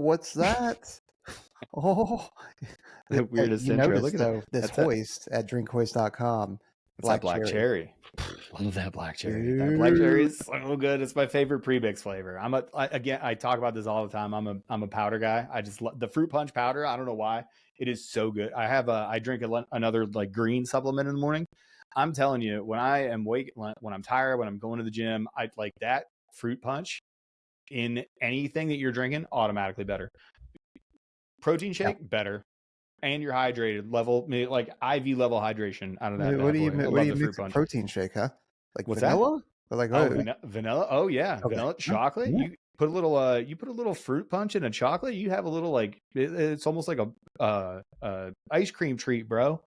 what's that? Oh, The weirdest you intro. noticed Look at though, that. this That's it. hoist at drinkhoist.com, It's that black black cherry. cherry. Love that black cherry. That black cherry Dude. is so good. It's my favorite premix flavor. I talk about this all the time. I'm a powder guy. I just love the fruit punch powder. I don't know why. It is so good. I drink another like green supplement in the morning. I'm telling you, when I'm tired, when I'm going to the gym, I like that fruit punch in anything that you're drinking, automatically better. Protein shake, better. And you're hydrated, like IV level hydration out of that What bad do you boy. I what do love you the fruit mix a punch. protein shake, huh? Like What's that? vanilla? Or like Oh, what? vanilla. Oh yeah, Okay. vanilla chocolate. Yeah. You put a little fruit punch in a chocolate. You have a little like it's almost like a ice cream treat, bro.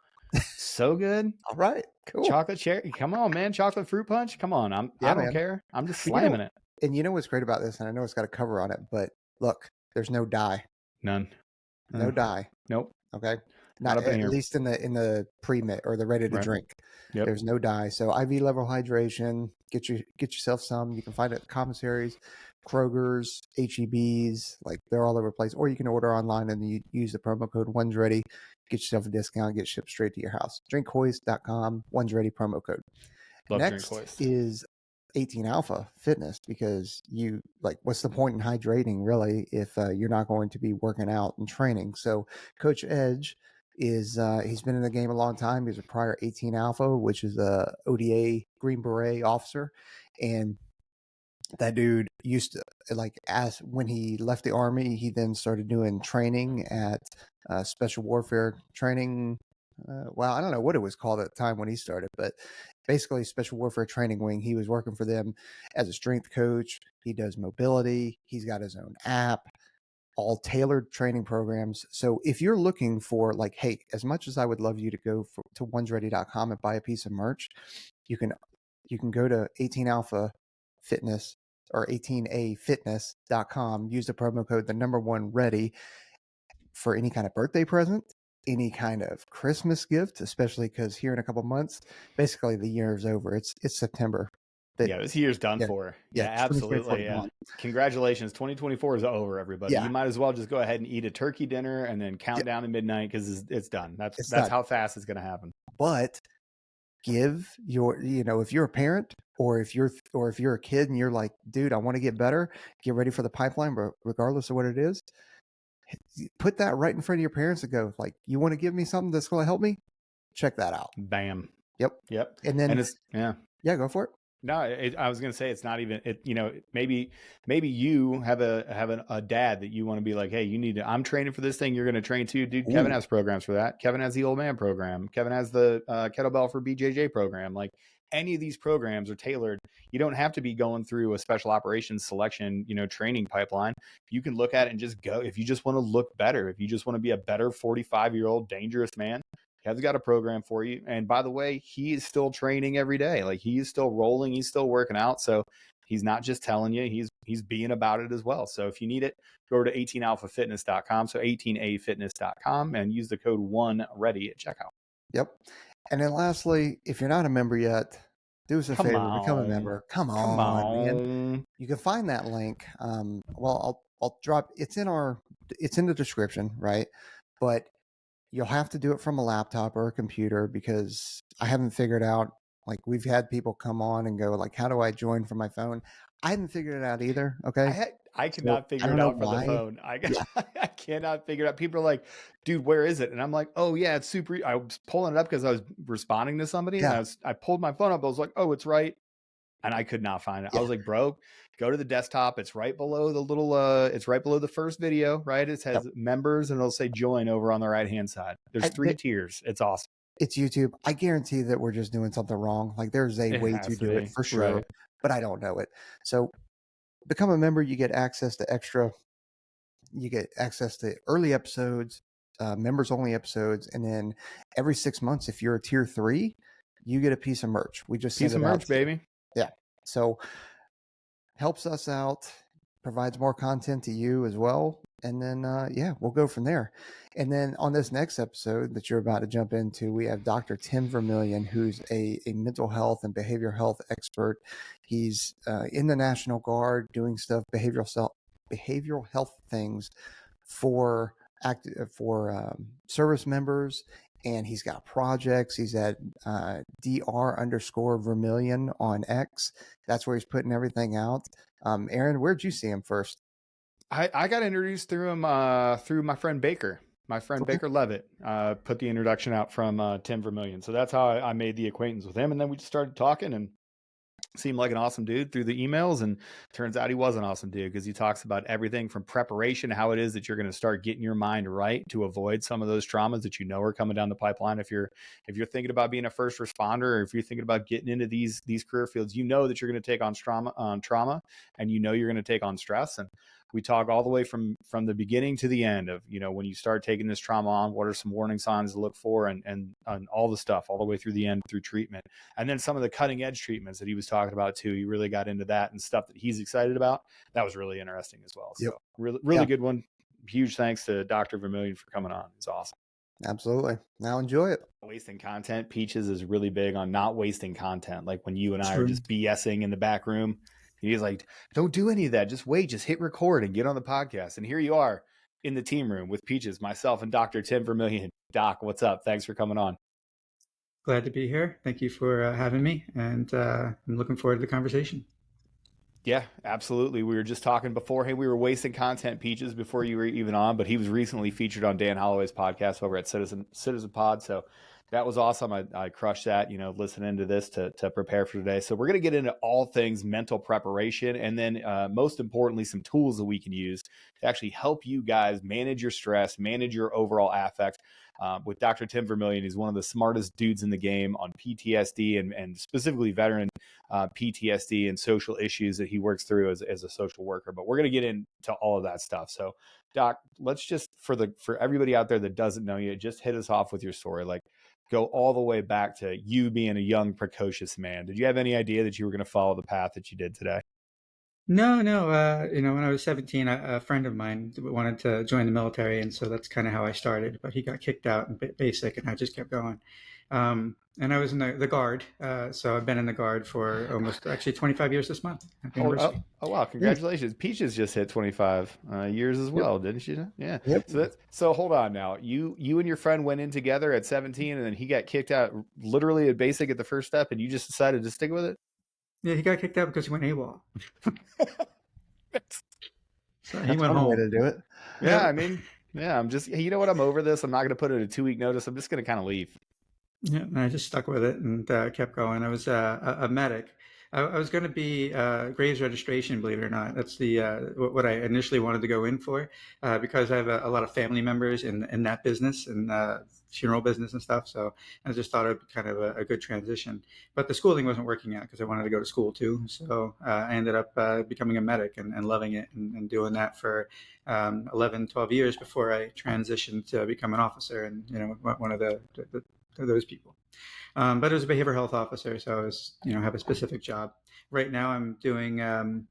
So good. All right. Cool. Chocolate cherry. Come on, man. Chocolate fruit punch. Come on. I don't man. care. I'm just But you know, slamming it. and you know what's great about this, and I know it's got a cover on it, but look, there's no dye. None. No dye. Nope. Okay. Not up in At here. least in the pre-mix or the ready to Right. drink. Yep. There's no dye. So IV level hydration, get yourself some. You can find it at commissaries, Kroger's, HEB's, like they're all over the place. Or you can order online and you use the promo code One's Ready, get yourself a discount, get shipped straight to your house. Drinkhoist.com, One's Ready promo code. Love Next Drink Hoist. is 18 Alpha Fitness, because you like, what's the point in hydrating really if you're not going to be working out and training? So Coach Edge is he's been in the game a long time. He's a prior 18 Alpha, which is a ODA Green Beret officer, and that dude used to, like, as when he left the Army, he then started doing training at special warfare training. Well, I don't know what it was called at the time when he started, but basically special warfare training wing. He was working for them as a strength coach. He does mobility. He's got his own app, all tailored training programs. So if you're looking for, like, hey, as much as I would love you to go to onesready.com and buy a piece of merch, you can go to 18 Alpha Fitness or 18afitness.com, use the promo code the number one ready for any kind of birthday present, any kind of Christmas gift, especially because here in a couple months, basically the year is over. It's September. This year's done for. Yeah, absolutely. Yeah. Congratulations. 2024 is over, everybody. You might as well just go ahead and eat a turkey dinner and then count down to midnight, because it's done. That's how fast it's going to happen. But give your, if you're a parent or if you're a kid and you're like, dude, I want to get better, get ready for the pipeline, but regardless of what it is, put that right in front of your parents and go, like, you want to give me something that's going to help me? Check that out. Bam. Yep. And then, it's, go for it. No, I was going to say, it's not even it. Maybe you have a dad that you want to be like, hey, you need to. I'm training for this thing. You're going to train too, dude. Ooh. Kevin has programs for that. Kevin has the old man program. Kevin has the kettlebell for BJJ program. Like, any of these programs are tailored. You don't have to be going through a special operations selection, training pipeline. You can look at it and just go. If you just want to look better, if you just want to be a better 45-year-old dangerous man, Kev's got a program for you. And by the way, he is still training every day. Like, he is still rolling. He's still working out. So he's not just telling you, he's being about it as well. So if you need it, go to 18alphafitness.com. So 18afitness.com and use the code ONEREADY at checkout. Yep. And then lastly, if you're not a member yet, do us a favor, become a member. Come on, man. You can find that link. Well, I'll drop, it's in the description, right? But you'll have to do it from a laptop or a computer, because I haven't figured out, like, we've had people come on and go, like, how do I join from my phone? I haven't figured it out either. Okay. I cannot figure it out from the phone. I cannot figure it out. People are like, dude, where is it? And I'm like, oh yeah, it's super. I was pulling it up because I was responding to somebody, and I pulled my phone up. I was like, oh, it's right. And I could not find it. I was like, bro, go to the desktop. It's right below the little, it's right below the first video, right? It has members, and it'll say join over on the right-hand side. There's 3 tiers. It's awesome. It's YouTube. I guarantee that we're just doing something wrong. Like, there's a way to do it for sure, but I don't know it. So become a member. You get access to early episodes, members only episodes. And then every 6 months, if you're a tier 3, you get a piece of merch. We just piece of merch, baby. Yeah. So helps us out, provides more content to you as well. And then, we'll go from there. And then on this next episode that you're about to jump into, we have Dr. Tim Vermillion, who's a mental health and behavioral health expert. He's in the National Guard doing stuff, behavioral health things for service members, and he's got projects. He's at dr_Vermillion on X. That's where he's putting everything out. Aaron, where'd you see him first? I got introduced through him through my friend Baker. My friend Baker Levitt put the introduction out from Tim Vermillion. So that's how I made the acquaintance with him. And then we just started talking and seemed like an awesome dude through the emails. And turns out he was an awesome dude because he talks about everything from preparation, how it is that you're going to start getting your mind right to avoid some of those traumas that you know are coming down the pipeline. If you're thinking about being a first responder, or if you're thinking about getting into these career fields, you know that you're going to take on trauma, and you know you're going to take on stress. And we talk all the way from the beginning to the end of, when you start taking this trauma on, what are some warning signs to look for, and all the stuff all the way through the end through treatment. And then some of the cutting edge treatments that he was talking about too. He really got into that and stuff that he's excited about. That was really interesting as well. Yep. So really good one. Huge thanks to Dr. Vermillion for coming on. It's awesome. Absolutely. Now enjoy it. Wasting content. Peaches is really big on not wasting content. Like when you and I are just BSing in the back room, he's like, don't do any of that. Just wait, just hit record and get on the podcast. And here you are in the team room with Peaches, myself, and Dr. Tim Vermillion. Doc, what's up? Thanks for coming on. Glad to be here. Thank you for having me. And I'm looking forward to the conversation. Yeah, absolutely. We were just talking before. Hey, we were wasting content, Peaches, before you were even on, but he was recently featured on Dan Holloway's podcast over at Citizen Pod. So that was awesome. I crushed that, listening to this to prepare for today. So we're going to get into all things mental preparation, and then most importantly, some tools that we can use to actually help you guys manage your stress, manage your overall affect. With Dr. Tim Vermillion, he's one of the smartest dudes in the game on PTSD and specifically veteran PTSD and social issues that he works through as a social worker. But we're going to get into all of that stuff. So, Doc, let's just for everybody out there that doesn't know you, just hit us off with your story. Like, go all the way back to you being a young, precocious man. Did you have any idea that you were going to follow the path that you did today? No. When I was 17, a friend of mine wanted to join the military, and so that's kind of how I started. But he got kicked out in basic, and I just kept going. And I was in the Guard, so I've been in the Guard for almost 25 years this month. Oh, wow! Congratulations, Peaches just hit 25 years as well, didn't she? Yeah. Yep. So hold on now. You and your friend went in together at 17, and then he got kicked out literally at basic at the first step, and you just decided to stick with it. Yeah, he got kicked out because he went AWOL. So he went home. Way to do it. Yeah, I mean, I'm just, you know what? I'm over this. I'm not going to put it a 2-week notice. I'm just going to kind of leave. Yeah, and I just stuck with it and kept going. I was a medic. I was going to be Graves registration, believe it or not. That's the what I initially wanted to go in for because I have a lot of family members in that business and funeral business and stuff. So I just thought it would be kind of a good transition. But the schooling wasn't working out because I wanted to go to school too. So I ended up becoming a medic and loving it and doing that for 11, 12 years before I transitioned to become an officer and, one of those people. But it was a behavioral health officer, so I was, have a specific job. Right now, I'm doing.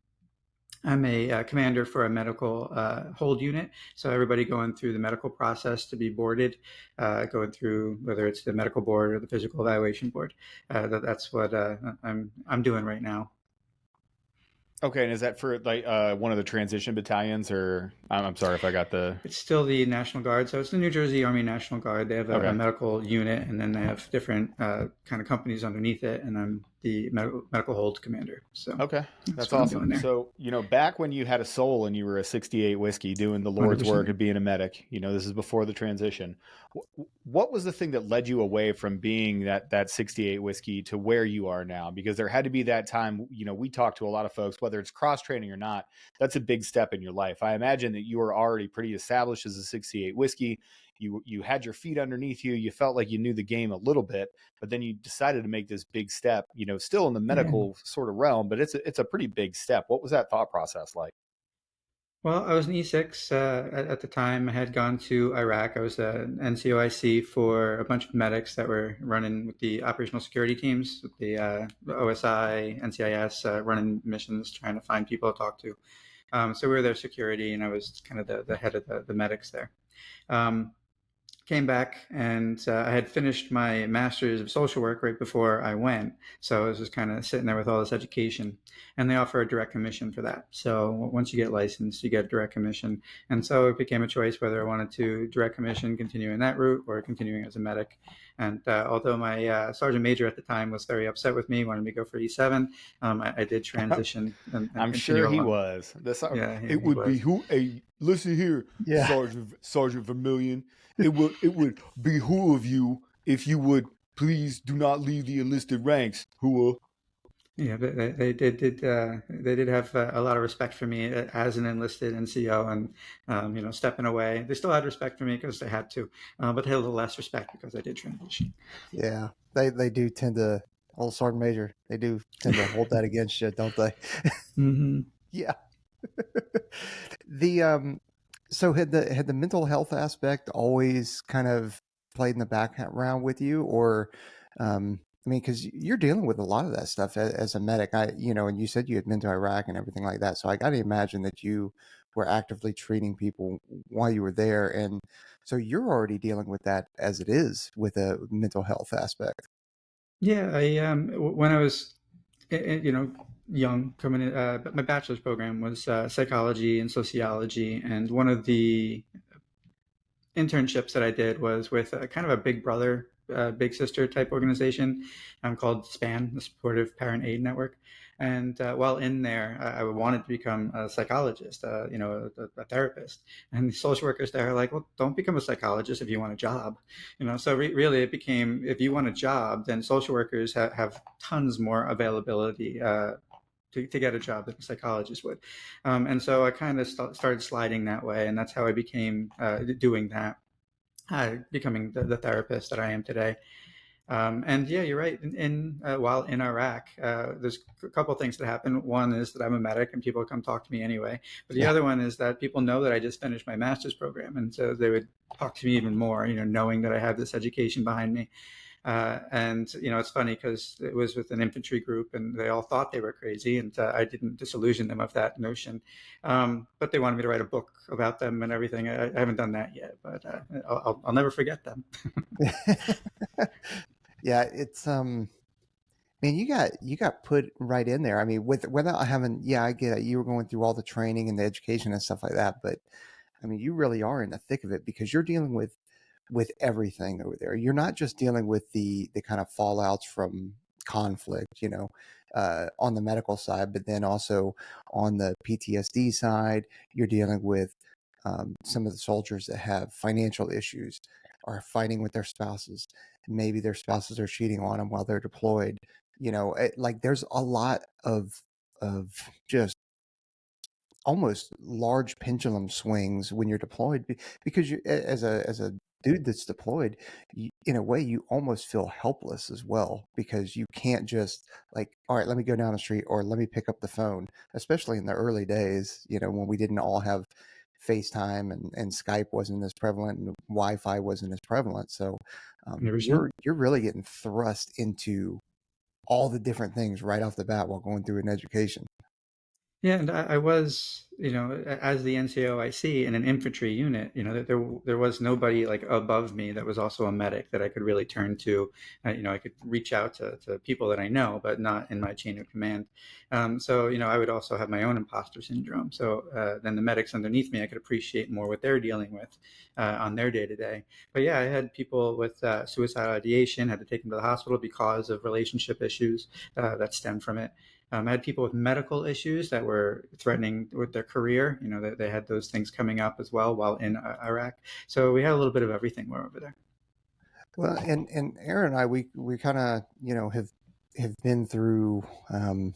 I'm a commander for a medical hold unit. So everybody going through the medical process to be boarded, going through whether it's the medical board or the physical evaluation board. That's what I'm doing right now. Okay, and is that for like one of the transition battalions, or I'm sorry if I got the... It's still the National Guard, so it's the New Jersey Army National Guard. They have a medical unit, and then they have different kind of companies underneath it, and I'm the medical hold commander. So okay, that's awesome. So, back when you had a soul and you were a 68 whiskey doing the Lord's 100%. Work and being a medic, this is before the transition. What was the thing that led you away from being that 68 whiskey to where you are now? Because there had to be that time, we talk to a lot of folks, whether it's cross training or not, that's a big step in your life. I imagine that you were already pretty established as a 68 whiskey. You had your feet underneath you. You felt like you knew the game a little bit, but then you decided to make this big step, still in the medical sort of realm, but it's a pretty big step. What was that thought process like? Well, I was an E6 at the time. I had gone to Iraq. I was an NCOIC for a bunch of medics that were running with the operational security teams, with the OSI, NCIS, running missions, trying to find people to talk to. So we were their security, and I was kind of the head of the medics there. came back, and I had finished my master's of social work right before I went. So I was just kind of sitting there with all this education, and they offer a direct commission for that. So once you get licensed, you get direct commission. And so it became a choice whether I wanted to direct commission, continuing that route, or continuing as a medic. And although my sergeant major at the time was very upset with me, wanted me to go for E7, I did transition and I'm continue sure he along. was. Yeah, It he would was. hey, listen here, Yeah. Sergeant Vermillion. It would behoove you if you would please do not leave the enlisted ranks. Whoa. Yeah, but they did have a lot of respect for me as an enlisted NCO, and stepping away. They still had respect for me because they had to, but they had a little less respect because I did transition. Yeah. They do tend to, old Sergeant Major, they do tend to hold that against you, don't they? Mm-hmm. Yeah. the So had the mental health aspect always kind of played in the background with you, or I mean, because you're dealing with a lot of that stuff as a medic. And you said you had been to Iraq and everything like that, so I got to imagine that you were actively treating people while you were there, and so you're already dealing with that as it is with a mental health aspect. Yeah, when I was young coming in, but my bachelor's program was psychology and sociology, and one of the internships that I did was with a kind of a big brother, big sister type organization called SPAN, the Supportive Parent Aid Network. And while in there, I wanted to become a psychologist, a therapist. And the social workers there are like, well, don't become a psychologist if you want a job. So really it became, if you want a job, then social workers have tons more availability to get a job that a psychologist would. And so I kind of started sliding that way. And that's how I became doing that, becoming the therapist that I am today. And yeah, you're right. While in Iraq, there's a couple of things that happen. One is that I'm a medic and people come talk to me anyway. But the Yeah. other one is that people know that I just finished my master's program. And so they would talk to me even more, knowing that I have this education behind me. And it's funny because it was with an infantry group and they all thought they were crazy, and I didn't disillusion them of that notion. But they wanted me to write a book about them and everything. I haven't done that yet, but I'll never forget them. Yeah, it's man, you got put right in there. I mean, without having, yeah, I get it. You were going through all the training and the education and stuff like that, but I mean, you really are in the thick of it because you're dealing with everything over there. You're not just dealing with the kind of fallouts from conflict, on the medical side, but then also on the PTSD side, you're dealing with some of the soldiers that have financial issues, are fighting with their spouses. Maybe their spouses are cheating on them while they're deployed. Like there's a lot of just almost large pendulum swings when you're deployed because as a dude that's deployed, in a way you almost feel helpless as well because you can't just like, all right, let me go down the street or let me pick up the phone, especially in the early days, when we didn't all have FaceTime and Skype wasn't as prevalent and Wi-Fi wasn't as prevalent. So Never seen. you're really getting thrust into all the different things right off the bat while going through an education. Yeah, and I was, as the NCOIC in an infantry unit, there was nobody like above me that was also a medic that I could really turn to. I could reach out to people that I know, but not in my chain of command. So, I would also have my own imposter syndrome. So then the medics underneath me, I could appreciate more what they're dealing with on their day to day. But yeah, I had people with suicidal ideation, had to take them to the hospital because of relationship issues that stemmed from it. I had people with medical issues that were threatening with their career. They had those things coming up as well while in Iraq. So we had a little bit of everything while over there. Well, and Aaron and I, we kind of, have been through, I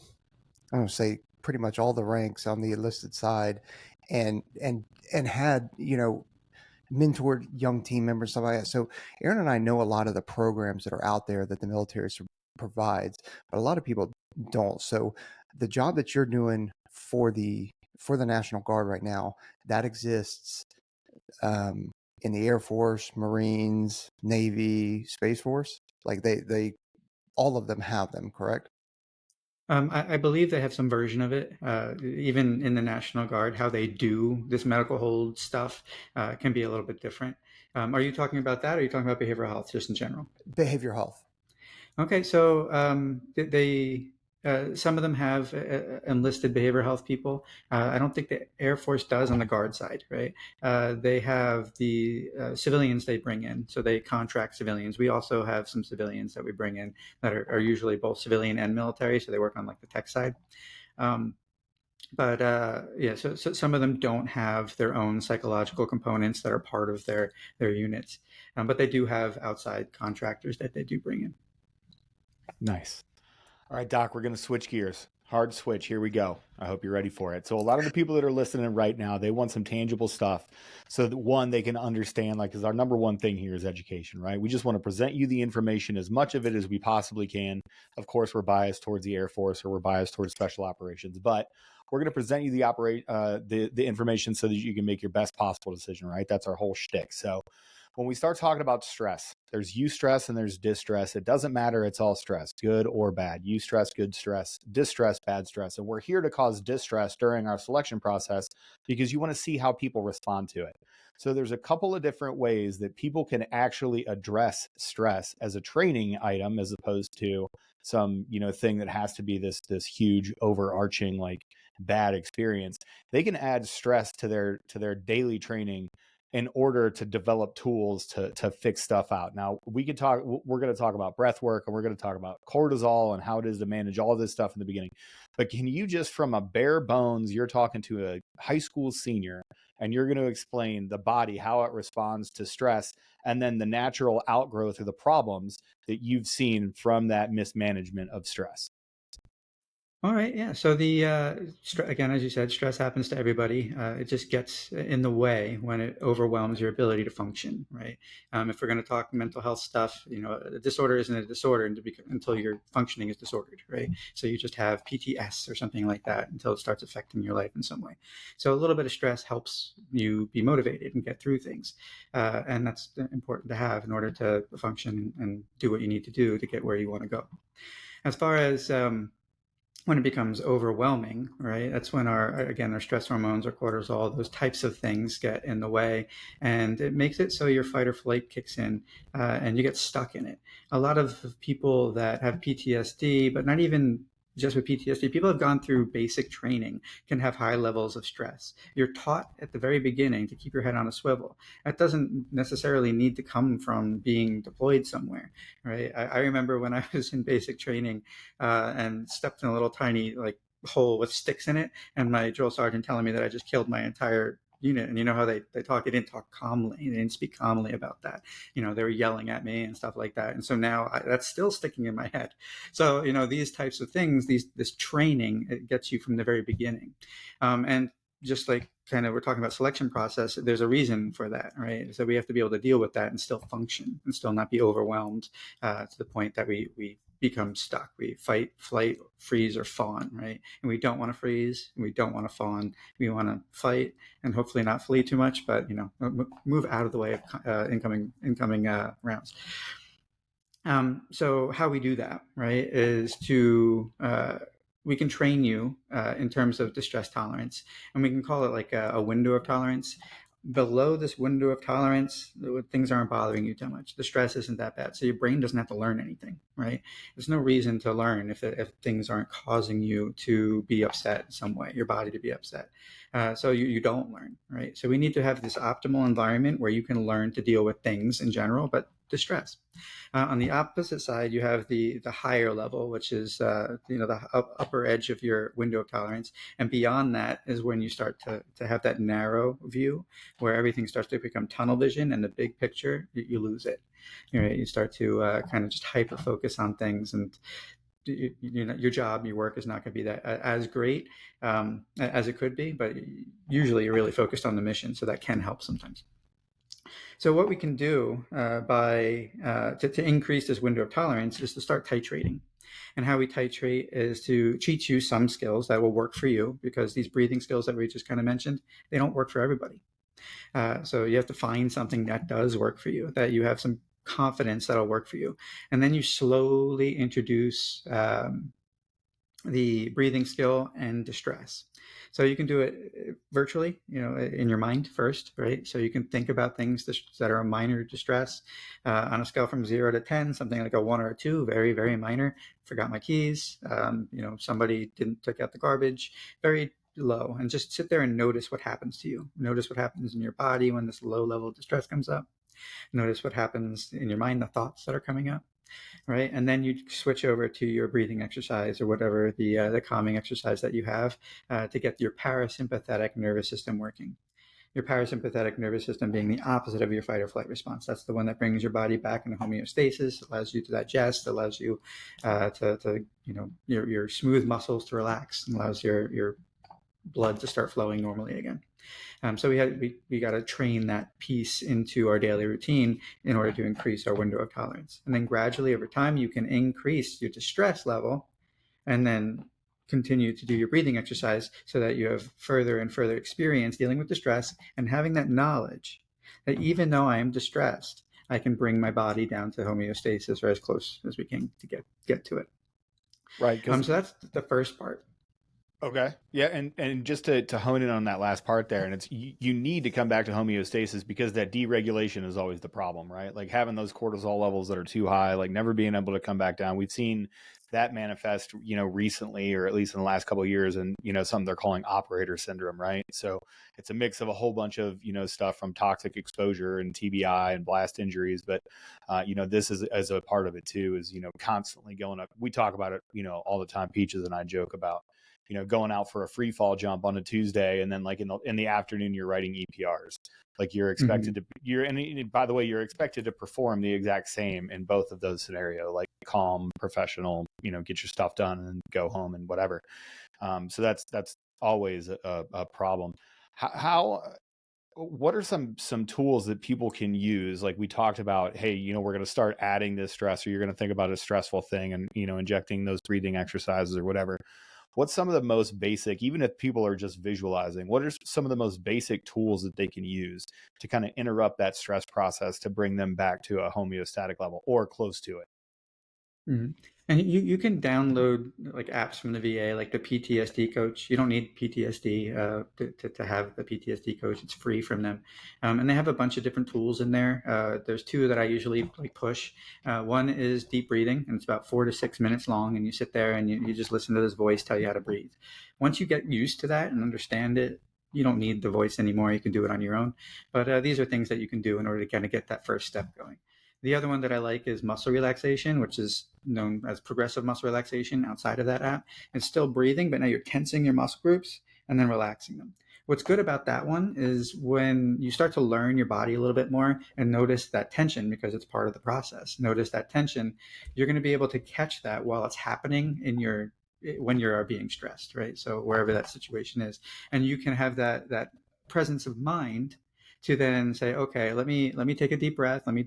don't say pretty much all the ranks on the enlisted side, and had, mentored young team members, stuff like that. So Aaron and I know a lot of the programs that are out there that the military provides, but a lot of people don't. So the job that you're doing for the National Guard right now, that exists um, in the Air Force, Marines, Navy, Space Force. Like they all of them have them, correct? I believe they have some version of it, even in the National Guard. How they do this medical hold stuff can be a little bit different. Are you talking about that, or are you talking about behavioral health just in general? Behavioral health. Okay, so some of them have enlisted behavioral health people. I don't think the Air Force does on the guard side, right? They have the civilians they bring in, so they contract civilians. We also have some civilians that we bring in that are usually both civilian and military, so they work on like the tech side. Um, but yeah, so some of them don't have their own psychological components that are part of their units, but they do have outside contractors that they do bring in. Nice. All right, Doc, we're going to switch gears. Hard switch. Here we go. I hope you're ready for it. So a lot of the people that are listening right now, they want some tangible stuff so that, one, they can understand, like, because our number one thing here is education, right? We just want to present you the information, as much of it as we possibly can. Of course, we're biased towards the Air Force, or we're biased towards special operations, but we're going to present you the information so that you can make your best possible decision, right? That's our whole shtick. So when we start talking about stress, there's eustress and there's distress. It doesn't matter. It's all stress, good or bad. Eustress, good stress, distress, bad stress. And we're here to cause distress during our selection process because you want to see how people respond to it. So there's a couple of different ways that people can actually address stress as a training item, as opposed to some, thing that has to be this huge overarching, like, bad experience. They can add stress to their daily training in order to develop tools to fix stuff out. Now, we're going to talk about breath work, and we're going to talk about cortisol and how it is to manage all this stuff in the beginning. But can you just, from a bare bones, you're talking to a high school senior and you're going to explain the body, how it responds to stress, and then the natural outgrowth of the problems that you've seen from that mismanagement of stress? All right, yeah. So again, as you said, stress happens to everybody. It just gets in the way when it overwhelms your ability to function, right? If we're going to talk mental health stuff, a disorder isn't a disorder until your functioning is disordered, right? So you just have PTSD or something like that until it starts affecting your life in some way. So a little bit of stress helps you be motivated and get through things, and that's important to have in order to function and do what you need to do to get where you want to go. As far as when it becomes overwhelming, right? That's when our stress hormones, our cortisol, those types of things get in the way, and it makes it so your fight or flight kicks in, and you get stuck in it. A lot of people that have PTSD, but not even just with PTSD, people have gone through basic training, can have high levels of stress. You're taught at the very beginning to keep your head on a swivel. That doesn't necessarily need to come from being deployed somewhere, right? I remember when I was in basic training and stepped in a little tiny hole with sticks in it, and my drill sergeant telling me that I just killed my entire unit. And you know how they talk, they didn't talk calmly, they didn't speak calmly about that. They were yelling at me and stuff like that. And so now that's still sticking in my head. So these types of things, this training, it gets you from the very beginning. And just like kind of we're talking about selection process, there's a reason for that, right? So we have to be able to deal with that and still function and still not be overwhelmed to the point that we become stuck. We fight, flight, freeze, or fawn, right? And we don't want to freeze, and we don't want to fawn. We want to fight and hopefully not flee too much, but move out of the way of incoming rounds. So how we do that, right, is to we can train you in terms of distress tolerance, and we can call it like a window of tolerance. Below this window of tolerance, things aren't bothering you too much. The stress isn't that bad. So your brain doesn't have to learn anything, right? There's no reason to learn if things aren't causing you to be upset in some way, your body to be upset. So you don't learn, right? So we need to have this optimal environment where you can learn to deal with things in general, but distress. On the opposite side, you have the higher level, which is the upper edge of your window of tolerance, and beyond that is when you start to have that narrow view, where everything starts to become tunnel vision, and the big picture you lose it. You start to kind of just hyper focus on things, and your job, your work is not going to be that as great as it could be, but usually you're really focused on the mission, so that can help sometimes. So what we can do to increase this window of tolerance is to start titrating. And how we titrate is to teach you some skills that will work for you, because these breathing skills that we just kind of mentioned, they don't work for everybody. So you have to find something that does work for you, that you have some confidence that'll work for you. And then you slowly introduce the breathing skill and distress. So you can do it virtually, in your mind first, right? So you can think about things that are a minor distress on a scale from 0 to 10, something like a 1 or a 2, very, very minor. Forgot my keys. Somebody didn't take out the garbage. Very low. And just sit there and notice what happens to you. Notice what happens in your body when this low level of distress comes up. Notice what happens in your mind, the thoughts that are coming up, right? And then you switch over to your breathing exercise or whatever the calming exercise that you have to get your parasympathetic nervous system working. Your parasympathetic nervous system being the opposite of your fight or flight response. That's the one that brings your body back into homeostasis, allows you to digest, allows you your smooth muscles to relax, and allows your blood to start flowing normally again. So we got to train that piece into our daily routine in order to increase our window of tolerance. And then gradually over time, you can increase your distress level and then continue to do your breathing exercise so that you have further and further experience dealing with distress and having that knowledge that even though I am distressed, I can bring my body down to homeostasis or as close as we can to get to it. Right. So that's the first part. Okay. Yeah. And just to hone in on that last part there, and it's, you need to come back to homeostasis because that deregulation is always the problem, right? Like having those cortisol levels that are too high, like never being able to come back down. We've seen that manifest, recently, or at least in the last couple of years, and, something they're calling operator syndrome, right? So it's a mix of a whole bunch of, stuff from toxic exposure and TBI and blast injuries. But, this is as a part of it too, is, constantly going up. We talk about it, all the time. Peaches and I joke about, going out for a free fall jump on a Tuesday, and then like in the afternoon, you're writing EPRs. Like you're expected and by the way, you're expected to perform the exact same in both of those scenarios, like calm, professional, get your stuff done and go home and whatever. So that's always a problem. What are some tools that people can use? Like we talked about, hey, we're going to start adding this stress, or you're going to think about a stressful thing and, injecting those breathing exercises or whatever. What's some of the most basic, even if people are just visualizing, what are some of the most basic tools that they can use to kind of interrupt that stress process to bring them back to a homeostatic level or close to it? Mm-hmm. And you can download like apps from the VA, like the PTSD coach. You don't need PTSD to have the PTSD coach. It's free from them. And they have a bunch of different tools in there. There's two that I usually push. One is deep breathing, and it's about 4 to 6 minutes long. And you sit there and you just listen to this voice tell you how to breathe. Once you get used to that and understand it, you don't need the voice anymore. You can do it on your own. But these are things that you can do in order to kind of get that first step going. The other one that I like is muscle relaxation, which is known as progressive muscle relaxation outside of that app. It's still breathing, but now you're tensing your muscle groups and then relaxing them. What's good about that one is when you start to learn your body a little bit more and notice that tension, because it's part of the process, notice that tension, you're going to be able to catch that while it's happening when you're being stressed, right? So wherever that situation is, and you can have that presence of mind to then say, okay, let me take a deep breath. Let me,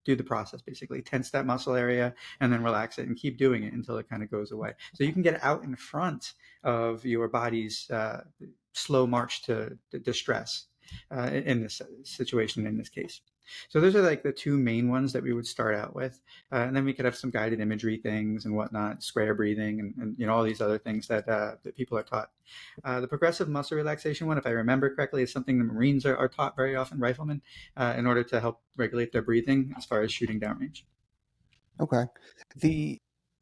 do the process, basically tense that muscle area and then relax it and keep doing it until it kind of goes away. So you can get out in front of your body's slow march to distress in this situation, in this case. So those are like the two main ones that we would start out with. And then we could have some guided imagery things and whatnot, square breathing and all these other things that people are taught. The progressive muscle relaxation one, if I remember correctly, is something the Marines are taught very often, riflemen, in order to help regulate their breathing as far as shooting downrange. Okay.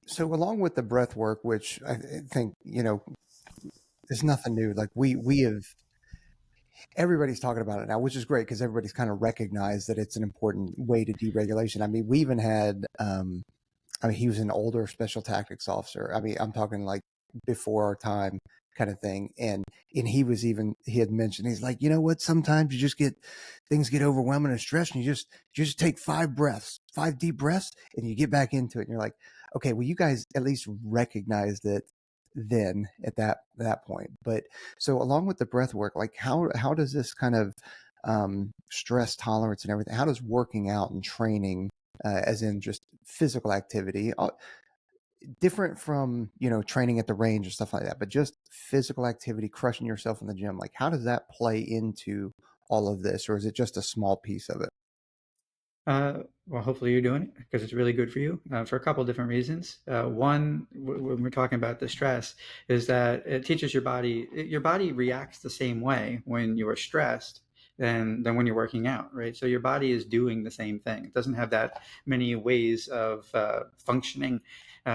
So along with the breath work, which I think, there's nothing new. Like we have, everybody's talking about it now, which is great because everybody's kind of recognized that it's an important way to deregulation. I mean, we even had, he was an older special tactics officer. I mean, I'm talking like before our time kind of thing. And he had mentioned, he's like, you know what? Sometimes you just things get overwhelming and stressed, and you just take 5 deep breaths, and you get back into it. And you're like, okay, well, you guys at least recognized it then at that point. But so along with the breath work, like how does this kind of stress tolerance and everything, how does working out and training, as in just physical activity, different from training at the range and stuff like that, but just physical activity, crushing yourself in the gym, like how does that play into all of this, or is it just a small piece of it? Well, hopefully you're doing it because it's really good for you for a couple of different reasons. One, when we're talking about the stress, is that it teaches your body reacts the same way when you are stressed than when you're working out, right? So your body is doing the same thing. It doesn't have that many ways of functioning.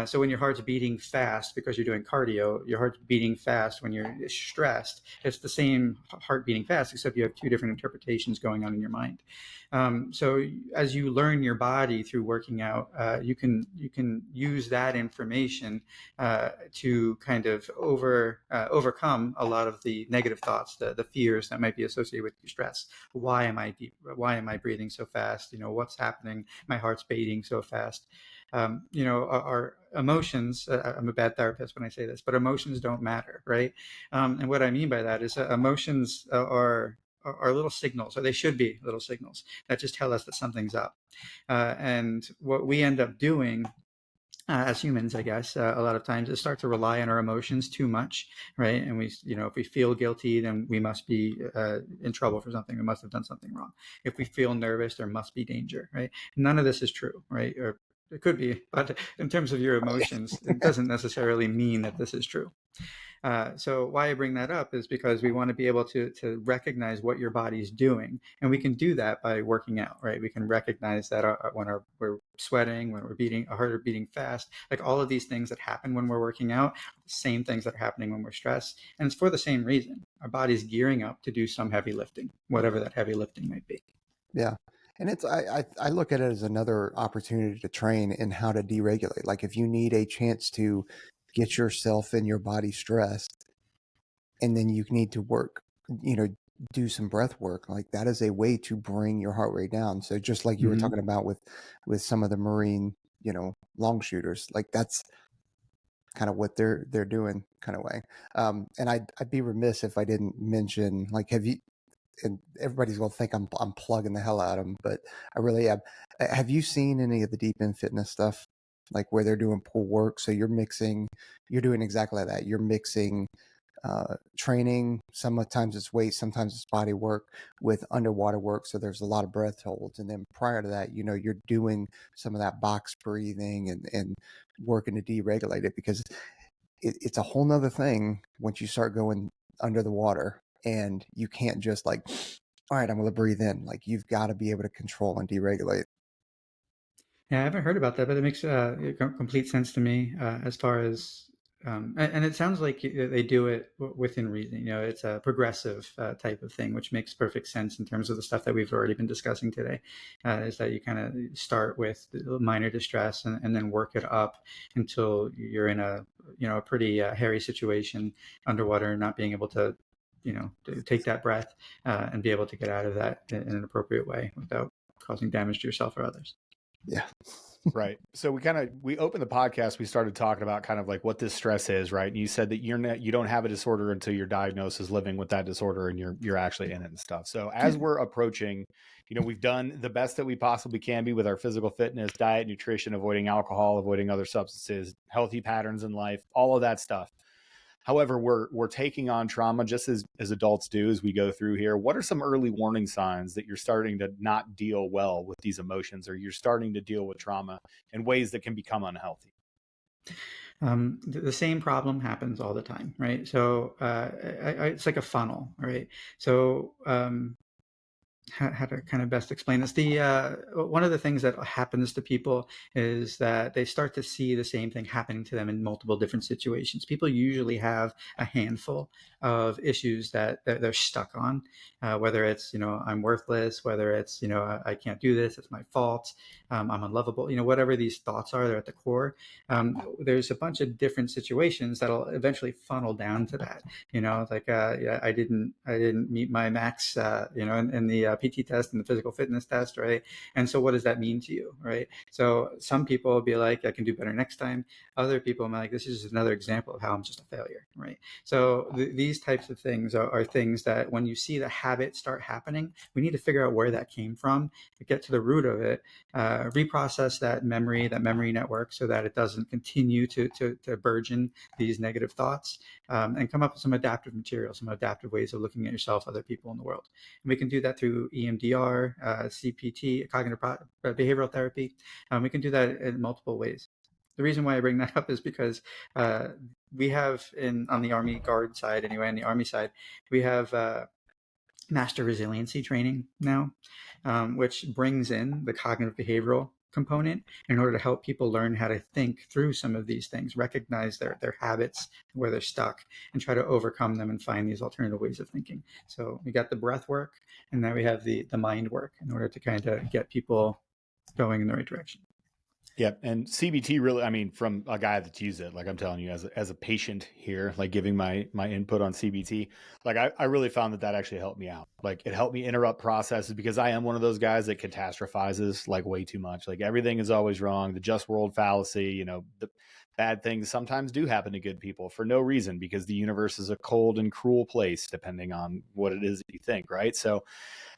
So when your heart's beating fast because you're doing cardio, your heart's beating fast when you're stressed. It's the same heart beating fast, except you have two different interpretations going on in your mind. So as you learn your body through working out, you can use that information to kind of overcome a lot of the negative thoughts, the fears that might be associated with your stress. Why am I deep? Why am I breathing so fast? What's happening? My heart's beating so fast. Our emotions, I'm a bad therapist when I say this, but emotions don't matter, right? And what I mean by that is emotions are little signals, or they should be little signals that just tell us that something's up. And what we end up doing as humans, I guess, a lot of times is start to rely on our emotions too much, right? And if we feel guilty, then we must be in trouble for something. We must have done something wrong. If we feel nervous, there must be danger, right? None of this is true, right? Or it could be, but in terms of your emotions, it doesn't necessarily mean that this is true. So why I bring that up is because we want to be able to recognize what your body's doing, and we can do that by working out, right? We can recognize that we're sweating, when we're beating our heart, are beating fast, like all of these things that happen when we're working out, same things that are happening when we're stressed, and it's for the same reason. Our body's gearing up to do some heavy lifting, whatever that heavy lifting might be. Yeah. And I look at it as another opportunity to train in how to deregulate. Like if you need a chance to get yourself and your body stressed, and then you need to work, do some breath work, like that is a way to bring your heart rate down. So just like you were talking about with some of the Marine, long shooters, like that's kind of what they're doing kind of way. And I'd be remiss if I didn't mention, like, and everybody's going to think I'm plugging the hell out of them, but I really have. Have you seen any of the deep end fitness stuff, like where they're doing pull work? So you're doing exactly that. You're mixing training. Sometimes it's weight, sometimes it's body work with underwater work. So there's a lot of breath holds. And then prior to that, you're doing some of that box breathing and working to deregulate it, because it's a whole nother thing once you start going under the water, and you can't just like, all right, I'm going to breathe in. Like you've got to be able to control and deregulate. Yeah, I haven't heard about that, but it makes complete sense to me as far as, and it sounds like they do it within reason. It's a progressive type of thing, which makes perfect sense in terms of the stuff that we've already been discussing today. Is that you kind of start with minor distress and then work it up until you're in a pretty hairy situation underwater, not being able to to take that breath and be able to get out of that in an appropriate way without causing damage to yourself or others. Yeah. Right. So we opened the podcast. We started talking about kind of like what this stress is, right? And you said that you don't have a disorder until you're diagnosed as living with that disorder and you're actually in it and stuff. So as we're approaching, we've done the best that we possibly can be with our physical fitness, diet, nutrition, avoiding alcohol, avoiding other substances, healthy patterns in life, all of that stuff. However, we're taking on trauma just as adults do as we go through here. What are some early warning signs that you're starting to not deal well with these emotions, or you're starting to deal with trauma in ways that can become unhealthy? The same problem happens all the time, right? So it's like a funnel, right? So how to kind of best explain this? One of the things that happens to people is that they start to see the same thing happening to them in multiple different situations. People usually have a handful of issues that they're stuck on, whether it's I'm worthless, whether it's I can't do this, it's my fault, I'm unlovable, whatever these thoughts are, they're at the core. There's a bunch of different situations that'll eventually funnel down to that. Like I didn't meet my max, in the PT test and the physical fitness test, right? And so what does that mean to you, right? So some people will be like, I can do better next time. Other people are like, this is just another example of how I'm just a failure, right? So these types of things are things that when you see the habit start happening, we need to figure out where that came from, get to the root of it, reprocess that memory network so that it doesn't continue to burgeon these negative thoughts, and come up with some adaptive material, some adaptive ways of looking at yourself, other people in the world. And we can do that through EMDR, CPT, behavioral therapy. We can do that in multiple ways. The reason why I bring that up is because we have on the Army Guard side, anyway, on the Army side, we have master resiliency training now, which brings in the cognitive behavioral component in order to help people learn how to think through some of these things, recognize their habits, where they're stuck, and try to overcome them and find these alternative ways of thinking. So we got the breath work, and now we have the mind work in order to kind of get people going in the right direction. Yep. And CBT really, I mean, from a guy that's used it, like I'm telling you, as a patient here, like giving my input on CBT, like I really found that actually helped me out. Like it helped me interrupt processes, because I am one of those guys that catastrophizes like way too much. Like everything is always wrong. The just world fallacy, the bad things sometimes do happen to good people for no reason, because the universe is a cold and cruel place, depending on what it is that you think, right? So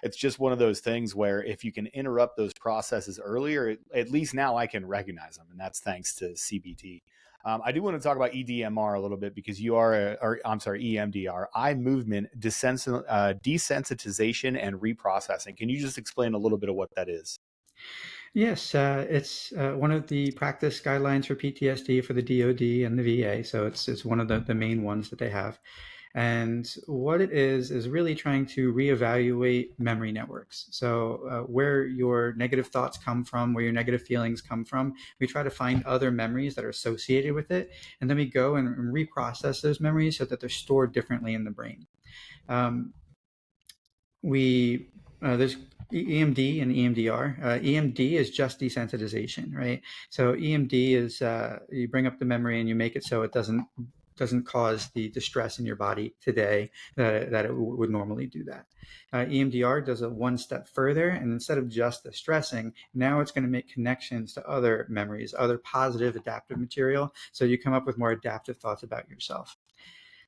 it's just one of those things where if you can interrupt those processes earlier, at least now I can recognize them. And that's thanks to CBT. I do want to talk about EDMR a little bit, because you are, EMDR, eye movement desensitization and reprocessing. Can you just explain a little bit of what that is? Yes, it's one of the practice guidelines for PTSD for the DoD and the VA. So it's one of the main ones that they have. And what it is really trying to reevaluate memory networks. So where your negative thoughts come from, where your negative feelings come from, we try to find other memories that are associated with it. And then we go and reprocess those memories so that they're stored differently in the brain. There's EMD and EMDR. EMD is just desensitization, right? So EMD is you bring up the memory and you make it so it doesn't cause the distress in your body today that it would normally do that. EMDR does it one step further, and instead of just distressing, now it's going to make connections to other memories, other positive adaptive material, so you come up with more adaptive thoughts about yourself.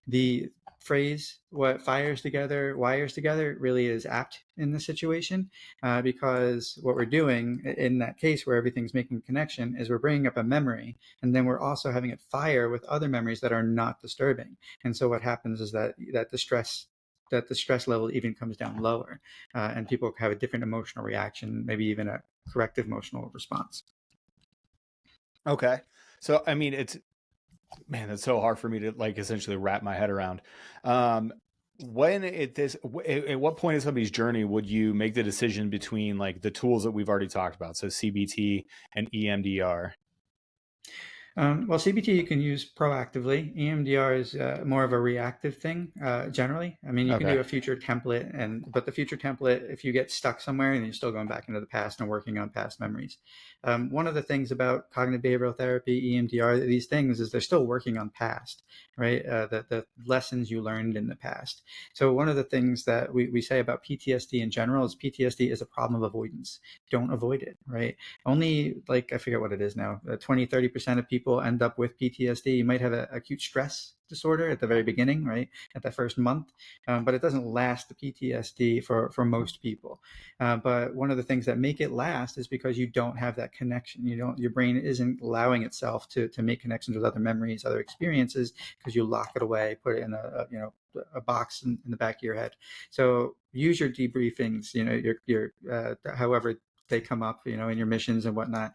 The phrase "what fires together wires together" really is apt in this situation, because what we're doing in that case where everything's making a connection is we're bringing up a memory, and then we're also having it fire with other memories that are not disturbing. And so what happens is that the stress level even comes down lower, and people have a different emotional reaction, maybe even a corrective emotional response. Okay. So, I mean, that's so hard for me to like essentially wrap my head around. At what point in somebody's journey would you make the decision between like the tools that we've already talked about, so CBT and EMDR? Well, CBT you can use proactively. EMDR is more of a reactive thing, generally. I mean, you can do a future template, but the future template, if you get stuck somewhere and you're still going back into the past and working on past memories. One of the things about cognitive behavioral therapy, EMDR, these things is they're still working on past, right? The lessons you learned in the past. So one of the things that we say about PTSD in general is PTSD is a problem of avoidance. Don't avoid it, right? Only, like, I forget what it is now, 20-30% of people end up with PTSD. You might have an acute stress disorder at the very beginning, right, at the first month, but it doesn't last the PTSD for most people. But one of the things that make it last is because you don't have that connection. Your brain isn't allowing itself to make connections with other memories, other experiences, because you lock it away, put it in a box in the back of your head. So use your debriefings, your however they come up, in your missions and whatnot.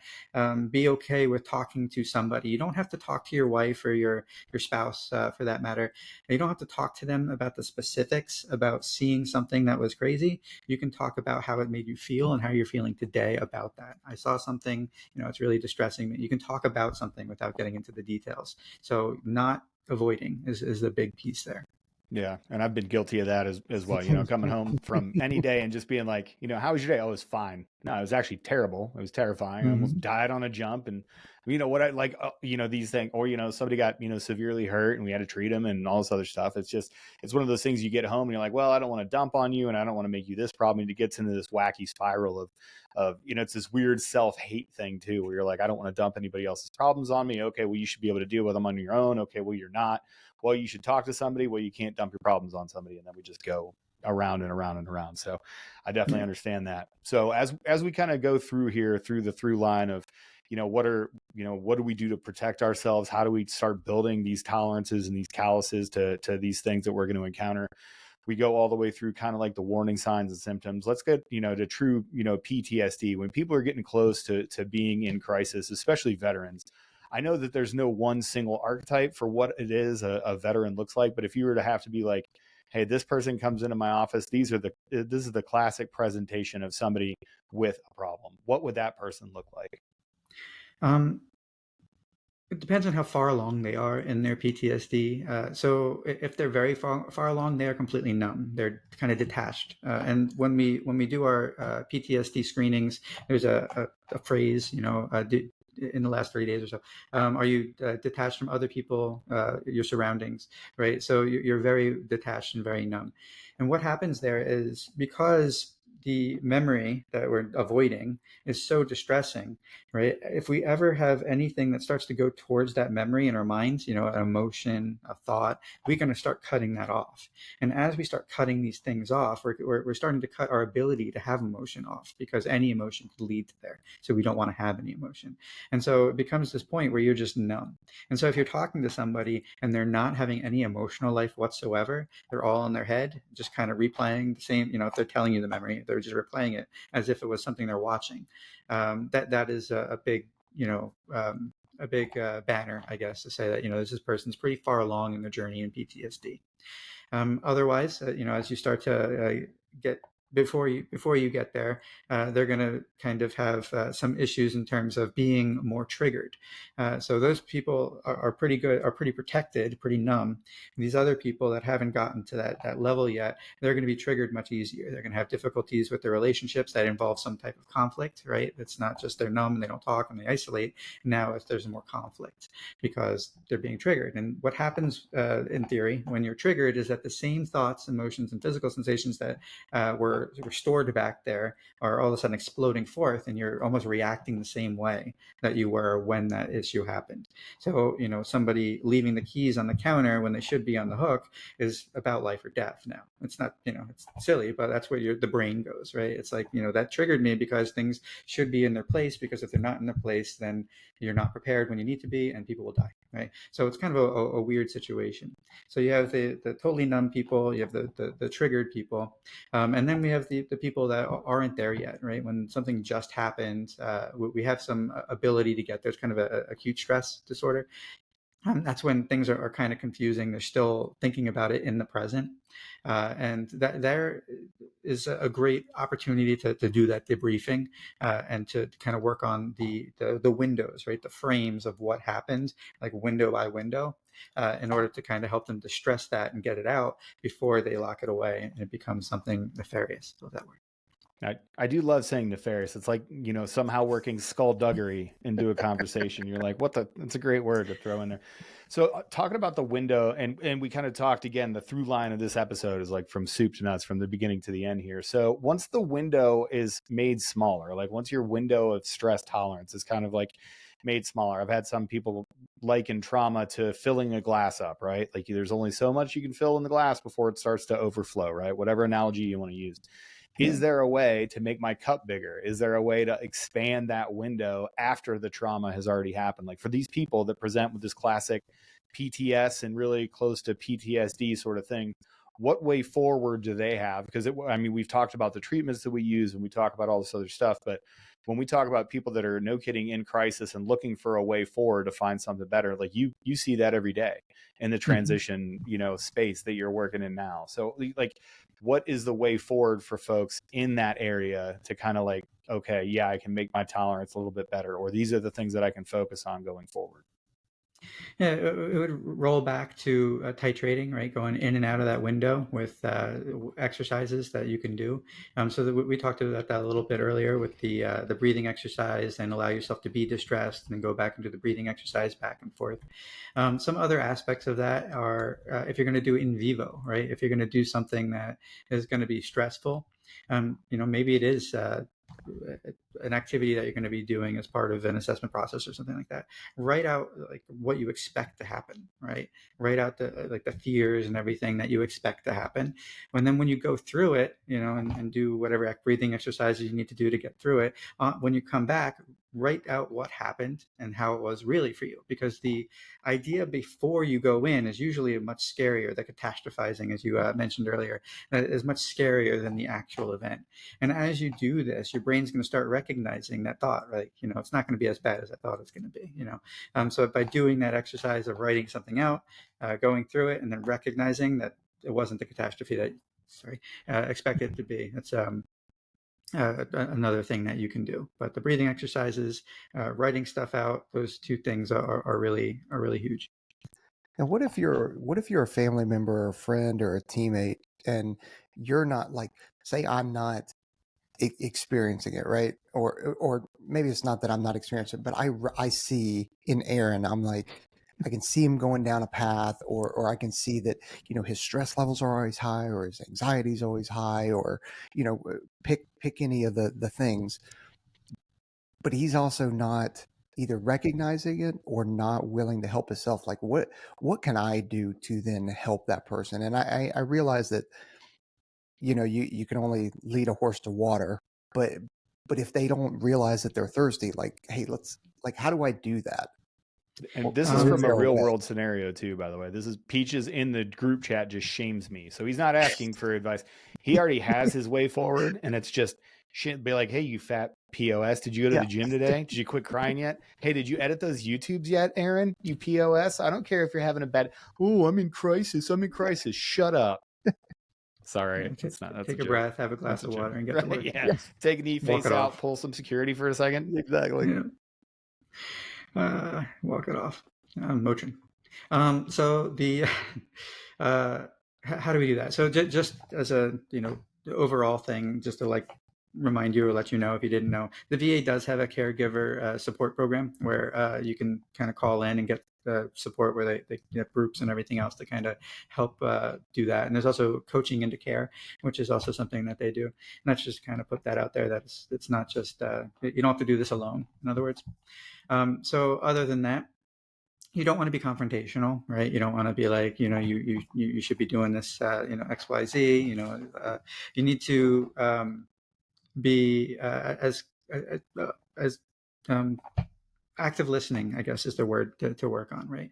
Be okay with talking to somebody. You don't have to talk to your wife or your spouse, for that matter. You don't have to talk to them about the specifics about seeing something that was crazy. You can talk about how it made you feel and how you're feeling today about that. I saw something, it's really distressing. You can talk about something without getting into the details. So not avoiding is the big piece there. Yeah. And I've been guilty of that as well, coming home from any day and just being like, how was your day? Oh, it was fine. No, it was actually terrible. It was terrifying. I almost died on a jump. And what I like, these things, or, somebody got, severely hurt and we had to treat them and all this other stuff. It's one of those things you get home and you're like, well, I don't want to dump on you and I don't want to make you this problem. And it gets into this wacky spiral of, it's this weird self-hate thing too, where you're like, I don't want to dump anybody else's problems on me. Okay, well, you should be able to deal with them on your own. Okay, well, you're not. Well, you should talk to somebody. Well, you can't dump your problems on somebody. And then we just go around and around and around. So I definitely understand that. So as we kind of go through here, through the through line of, what do we do to protect ourselves? How do we start building these tolerances and these calluses to these things that we're going to encounter? we go all the way through kind of like the warning signs and symptoms. Let's get, to true, PTSD. When people are getting close to being in crisis, especially veterans, I know that there's no one single archetype for what it is a veteran looks like. But if you were to have to be like, hey, this person comes into my office, this is the classic presentation of somebody with a problem, what would that person look like? Um, It depends on how far along they are in their PTSD. So if they're very far along, they are completely numb. They're kind of detached. And when we do our PTSD screenings, there's a phrase, in the last 30 days or so, are you detached from other people, your surroundings, right? So you're very detached and very numb. And what happens there is, because the memory that we're avoiding is so distressing, right? If we ever have anything that starts to go towards that memory in our minds, an emotion, a thought, we're going to start cutting that off. And as we start cutting these things off, we're starting to cut our ability to have emotion off, because any emotion could lead to there. So we don't want to have any emotion. And so it becomes this point where you're just numb. And so if you're talking to somebody and they're not having any emotional life whatsoever, they're all in their head, just kind of replaying the same, if they're telling you the memory, they're just replaying it as if it was something they're watching. That is a big, banner, I guess, to say that, this person's pretty far along in their journey in PTSD. Otherwise, as you start to get before you get there, they're going to kind of have some issues in terms of being more triggered. So those people are pretty good, are pretty protected, pretty numb. And these other people that haven't gotten to that level yet, they're going to be triggered much easier. They're going to have difficulties with their relationships that involve some type of conflict, right? It's not just they're numb and they don't talk and they isolate. Now, if there's more conflict because they're being triggered. And what happens in theory when you're triggered is that the same thoughts, emotions, and physical sensations that were stored back there are all of a sudden exploding forth, and you're almost reacting the same way that you were when that issue happened. So, somebody leaving the keys on the counter when they should be on the hook is about life or death now. It's not, it's silly, but that's where the brain goes, right? It's like, that triggered me because things should be in their place, because if they're not in their place, then you're not prepared when you need to be, and people will die, right? So it's kind of a weird situation. So you have the totally numb people, you have the triggered people, and then we have the people that aren't there yet, right? When something just happened, we have some ability to get, there's kind of a acute stress disorder. That's when things are kind of confusing. They're still thinking about it in the present. And that there is a great opportunity to do that debriefing and to kind of work on the windows, right? The frames of what happened, like window by window, in order to kind of help them distress that and get it out before they lock it away and it becomes something nefarious. So that works. I do love saying nefarious. It's like, somehow working skullduggery into a conversation. You're like, it's a great word to throw in there. So talking about the window, and we kind of talked again, the through line of this episode is like from soup to nuts, from the beginning to the end here. So once the window is made smaller, like once your window of stress tolerance is kind of like made smaller. I've had some people liken trauma to filling a glass up, right? Like there's only so much you can fill in the glass before it starts to overflow, right? Whatever analogy you want to use. Is there a way to make my cup bigger? Is there a way to expand that window after the trauma has already happened? Like for these people that present with this classic PTS and really close to PTSD sort of thing, what way forward do they have? Because we've talked about the treatments that we use and we talk about all this other stuff, but when we talk about people that are, no kidding, in crisis and looking for a way forward to find something better, like you see that every day in the transition, space that you're working in now. So like, what is the way forward for folks in that area to kind of like, okay, yeah, I can make my tolerance a little bit better, or these are the things that I can focus on going forward? Yeah, it would roll back to titrating, right? Going in and out of that window with exercises that you can do. So we talked about that a little bit earlier with the breathing exercise, and allow yourself to be distressed and then go back into the breathing exercise back and forth. Some other aspects of that are if you're going to do in vivo, right? If you're going to do something that is going to be stressful, maybe it is an activity that you're going to be doing as part of an assessment process or something like that. Write out like what you expect to happen, right? Write out the fears and everything that you expect to happen. And then when you go through it, and do whatever breathing exercises you need to do to get through it, when you come back, write out what happened and how it was really for you, because the idea before you go in is usually much scarier. The catastrophizing, as you mentioned earlier, is much scarier than the actual event. And as you do this, your brain's going to start recognizing that thought, right? It's not going to be as bad as I thought it's going to be. So by doing that exercise of writing something out, going through it, and then recognizing that it wasn't the catastrophe that expected it to be, that's another thing that you can do. But the breathing exercises, writing stuff out, those two things are really huge. And what if you're a family member or a friend or a teammate and you're not, like, say I'm not experiencing it, right? Or maybe it's not that I'm not experiencing it, but I see in Aaron, I'm like, I can see him going down a path, or I can see that, his stress levels are always high, or his anxiety is always high, or, pick any of the things. But he's also not either recognizing it or not willing to help himself. Like, what can I do to then help that person? And I realize that, you can only lead a horse to water, but if they don't realize that they're thirsty, like, hey, how do I do that? And this is from a real world scenario too, by the way. This is Peaches in the group chat just shames me. So he's not asking for advice. He already has his way forward, and it's just shit. Be like, hey, you fat POS, did you go to the gym today? Did you quit crying yet? Hey, did you edit those YouTubes yet, Aaron? You POS? I don't care if you're having a bad, oh, I'm in crisis. Shut up. Sorry. That's take a breath, have a glass of water, and get to work. Yeah. Take a knee face out, pull some security for a second. Exactly. Walk it off. Motion. So the how do we do that? So just as a the overall thing, just to remind you or let you know if you didn't know, the VA does have a caregiver support program where you can kind of call in and get support, where they get groups and everything else to kind of help do that. And there's also coaching into care, which is also something that they do. And that's just kind of put that out there, that it's not just you don't have to do this alone, in other words. So other than that, you don't want to be confrontational, right? You don't want to be like, you should be doing this, X, Y, Z. You need to be as active listening, I guess, is the word to work on, right?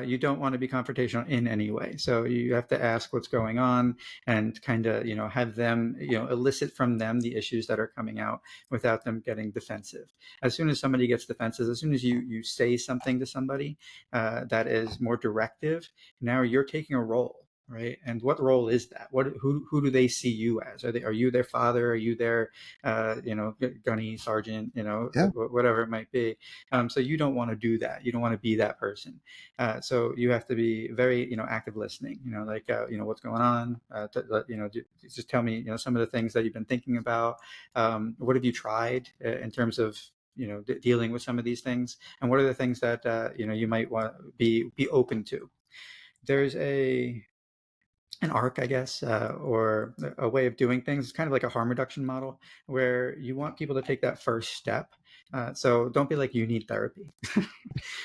You don't want to be confrontational in any way. So you have to ask what's going on and kind of, have them, elicit from them the issues that are coming out without them getting defensive. As soon as somebody gets defensive, as soon as you say something to somebody that is more directive, now you're taking a role. Right. And what role is that? Who do they see you as? Are you their father? Are you their, gunny sergeant, whatever it might be? So you don't want to do that. You don't want to be that person. So you have to be very, active listening, what's going on? Just tell me, some of the things that you've been thinking about. What have you tried in terms of, dealing with some of these things? And what are the things that, you might want to be open to? There's an arc, I guess, or a way of doing things. It's kind of like a harm reduction model, where you want people to take that first step. So don't be like, you need therapy.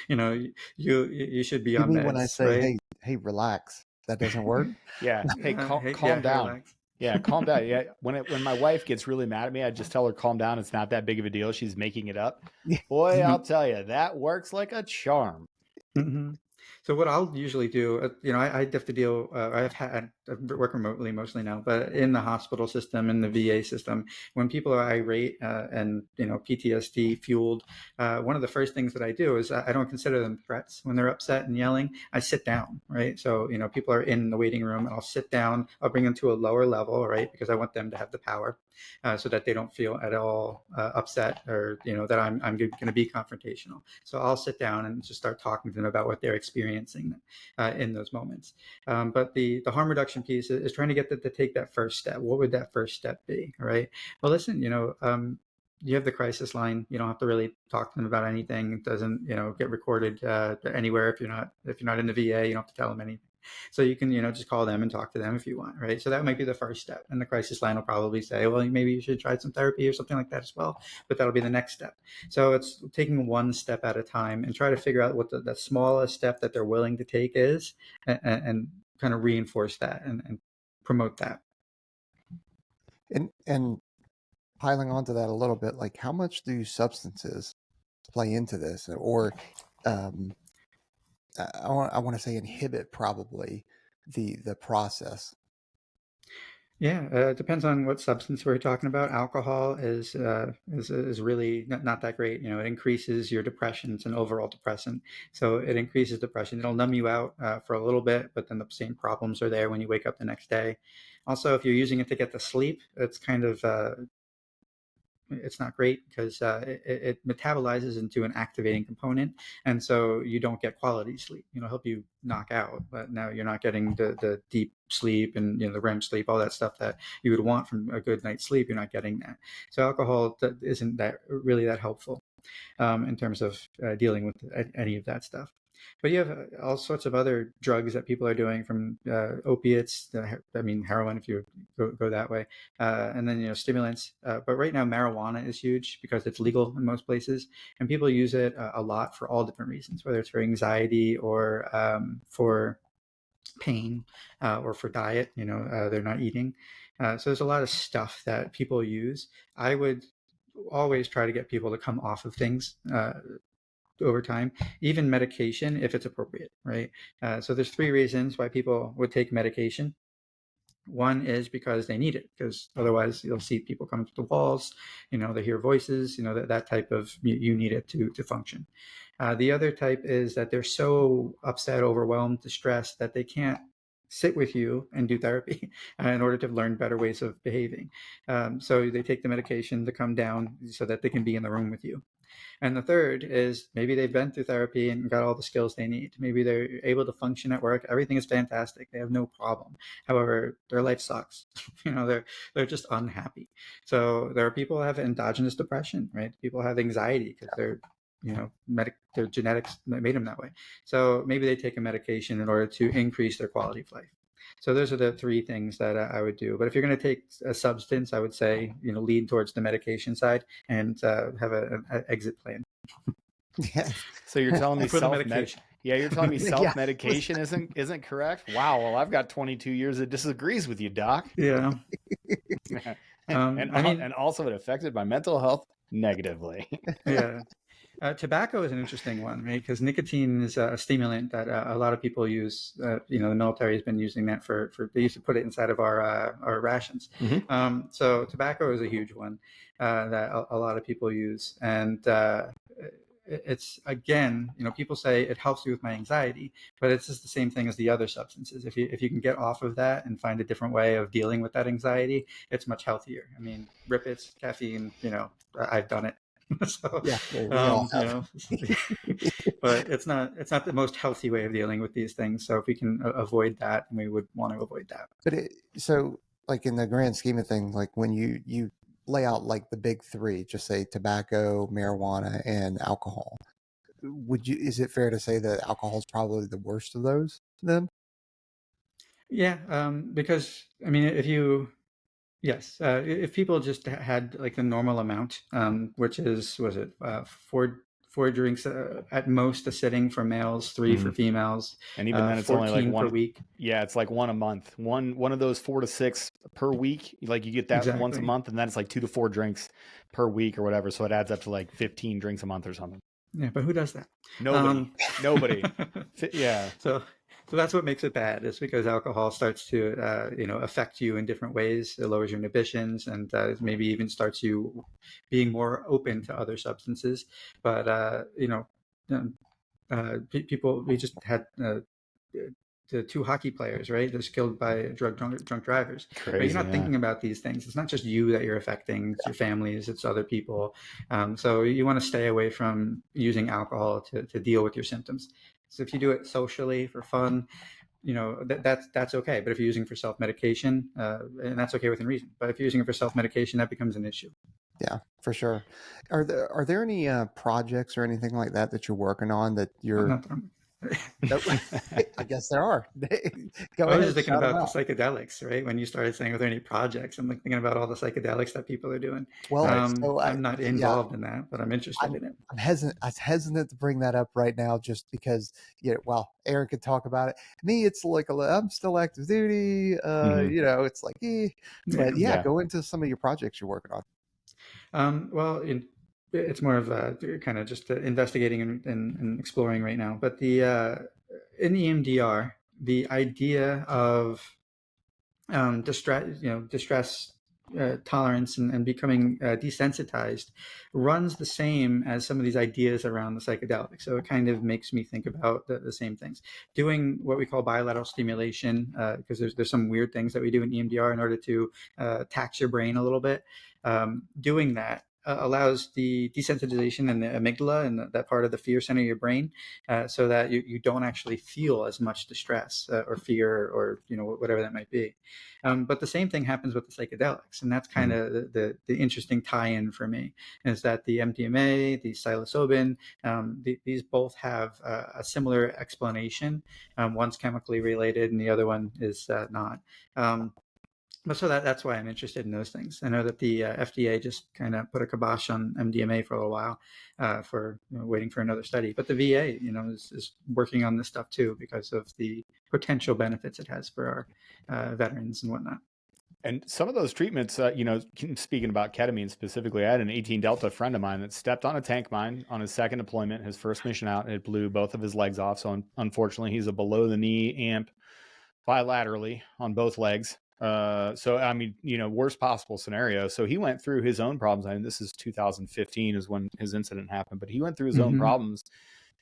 You should be on meds. When I say, right? hey, relax, that doesn't work. Yeah. Hey, calm down. Relax. Yeah, calm down. Yeah. When my wife gets really mad at me, I just tell her, calm down. It's not that big of a deal. She's making it up. Boy, I'll tell you, that works like a charm. Mm-hmm. So what I'll usually do, I have to deal, I work remotely mostly now, but in the hospital system, in the VA system, when people are irate and, PTSD fueled, one of the first things that I do is I don't consider them threats when they're upset and yelling. I sit down, right? So, people are in the waiting room, and I'll sit down, I'll bring them to a lower level, right? Because I want them to have the power so that they don't feel at all upset, or, that I'm going to be confrontational. So I'll sit down and just start talking to them about what they're experiencing in those moments. But the harm reduction piece is trying to get them to take that first step. What would that first step be? Right. Well, listen, you have the crisis line. You don't have to really talk to them about anything. It doesn't, get recorded anywhere. If you're not in the VA, you don't have to tell them anything. So you can, just call them and talk to them if you want, right? So that might be the first step. And the crisis line will probably say, well, maybe you should try some therapy or something like that as well. But that'll be the next step. So it's taking one step at a time and try to figure out what the smallest step that they're willing to take is, and kind of reinforce that and promote that. And piling onto that a little bit, like, how much do substances play into this, or um, I want to say inhibit probably the process? Yeah, it depends on what substance we're talking about. Alcohol is really not that great. It increases your depression. It's an overall depressant, so it increases depression. It'll numb you out for a little bit, but then the same problems are there when you wake up the next day. Also, if you're using it to get to sleep, it's kind of it's not great because it metabolizes into an activating component, and so you don't get quality sleep. Help you knock out, but now you're not getting the deep sleep and the REM sleep, all that stuff that you would want from a good night's sleep. You're not getting that. So alcohol isn't that really that helpful in terms of dealing with any of that stuff. But you have all sorts of other drugs that people are doing, from opiates, heroin, if you go that way, and then stimulants. But right now, marijuana is huge because it's legal in most places, and people use it a lot for all different reasons, whether it's for anxiety or for pain or for diet. They're not eating. So there's a lot of stuff that people use. I would always try to get people to come off of things over time, even medication if it's appropriate, right? So there's 3 reasons why people would take medication. One is because they need it, because otherwise you'll see people come to the walls, they hear voices, that type of, you need it to function. The other type is that they're so upset, overwhelmed, distressed that they can't sit with you and do therapy in order to learn better ways of behaving. So they take the medication to come down so that they can be in the room with you. And the third is maybe they've been through therapy and got all the skills they need. Maybe they're able to function at work. Everything is fantastic. They have no problem. However, their life sucks. They're just unhappy. So there are people who have endogenous depression, right? People have anxiety because their genetics made them that way. So maybe they take a medication in order to increase their quality of life. So those are the 3 things that I would do. But if you're going to take a substance, I would say, lean towards the medication side and have an exit plan. Yes. So you're telling me For the medication. you're telling me Yeah. self-medication isn't correct? Wow. Well, I've got 22 years that disagrees with you, Doc. Yeah. and also it affected my mental health negatively. Yeah. Tobacco is an interesting one, right? Because nicotine is a stimulant that a lot of people use. The military has been using that for they used to put it inside of our rations. Mm-hmm. So tobacco is a huge one that a lot of people use. And it's, again, people say it helps you with my anxiety, but it's just the same thing as the other substances. If you can get off of that and find a different way of dealing with that anxiety, it's much healthier. Rip it, caffeine, I've done it. So, Yeah, well, but it's not the most healthy way of dealing with these things. So if we can avoid that, we would want to avoid that. But so like in the grand scheme of things, like when you lay out like the big 3, just say tobacco, marijuana, and alcohol, is it fair to say that alcohol is probably the worst of those then? Yeah, because if people just had like the normal amount, which was it 4 drinks at most a sitting for males, 3 for females, and even then it's only like 1 per week. Yeah, it's like 1 a month. One of those 4 to 6 per week. Like you get that Exactly. once a month, and then it's like 2 to 4 drinks per week or whatever. So it adds up to like 15 drinks a month or something. Yeah, but who does that? Nobody. Yeah. So that's what makes it bad, is because alcohol starts to, affect you in different ways. It lowers your inhibitions and maybe even starts you being more open to other substances. But, people, we just had the 2 hockey players, right? They're killed by drunk drivers. Crazy, but you're not thinking about these things. It's not just you that you're affecting, it's your families, it's other people. So you want to stay away from using alcohol to deal with your symptoms. So if you do it socially for fun, that's okay. But if you're using it for self-medication, and that's okay within reason. But if you're using it for self-medication, that becomes an issue. Yeah, for sure. Are there any projects or anything like that you're working on that you're? I guess there are. I was just thinking about the psychedelics, right? When you started saying, are there any projects? I'm thinking about all the psychedelics that people are doing. Well, I'm not involved in that, but I'm interested in it. I'm hesitant to bring that up right now, just because, Aaron could talk about it. Me, it's like I'm still active duty. It's like, but go into some of your projects you're working on. it's more of kind of just investigating and exploring right now. But the in EMDR, the idea of distress tolerance and becoming desensitized runs the same as some of these ideas around the psychedelic. So it kind of makes me think about the same things. Doing what we call bilateral stimulation, because there's some weird things that we do in EMDR in order to tax your brain a little bit. Doing that allows the desensitization in the amygdala and that part of the fear center of your brain, so that you don't actually feel as much distress or fear or whatever that might be. But the same thing happens with the psychedelics, and that's kind of the interesting tie-in for me, is that the MDMA, the psilocybin, these both have a similar explanation. One's chemically related, and the other one is not. But so that's why I'm interested in those things. I know that the FDA just kind of put a kibosh on MDMA for a little while, for waiting for another study. But the VA, is working on this stuff too because of the potential benefits it has for our veterans and whatnot. And some of those treatments, speaking about ketamine specifically, I had an 18 Delta friend of mine that stepped on a tank mine on his second deployment, his first mission out, and it blew both of his legs off. So unfortunately, he's a below the knee amp bilaterally on both legs. So, I mean, worst possible scenario. So he went through his own problems. I mean, this is 2015 is when his incident happened, but he went through his own problems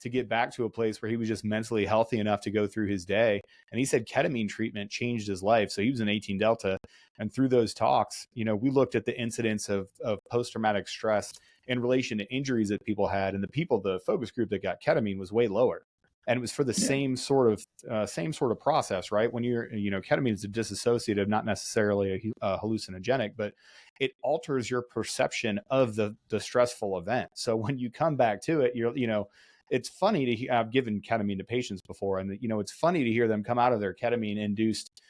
to get back to a place where he was just mentally healthy enough to go through his day. And he said ketamine treatment changed his life. So he was an 18 Delta. And through those talks, we looked at the incidence of post-traumatic stress in relation to injuries that people had. And the focus group that got ketamine was way lower. And it was for the same sort of process, right? When ketamine is a dissociative, not necessarily a hallucinogenic, but it alters your perception of the stressful event. So when you come back to it, it's funny to hear. I've given ketamine to patients before, and it's funny to hear them come out of their ketamine induced,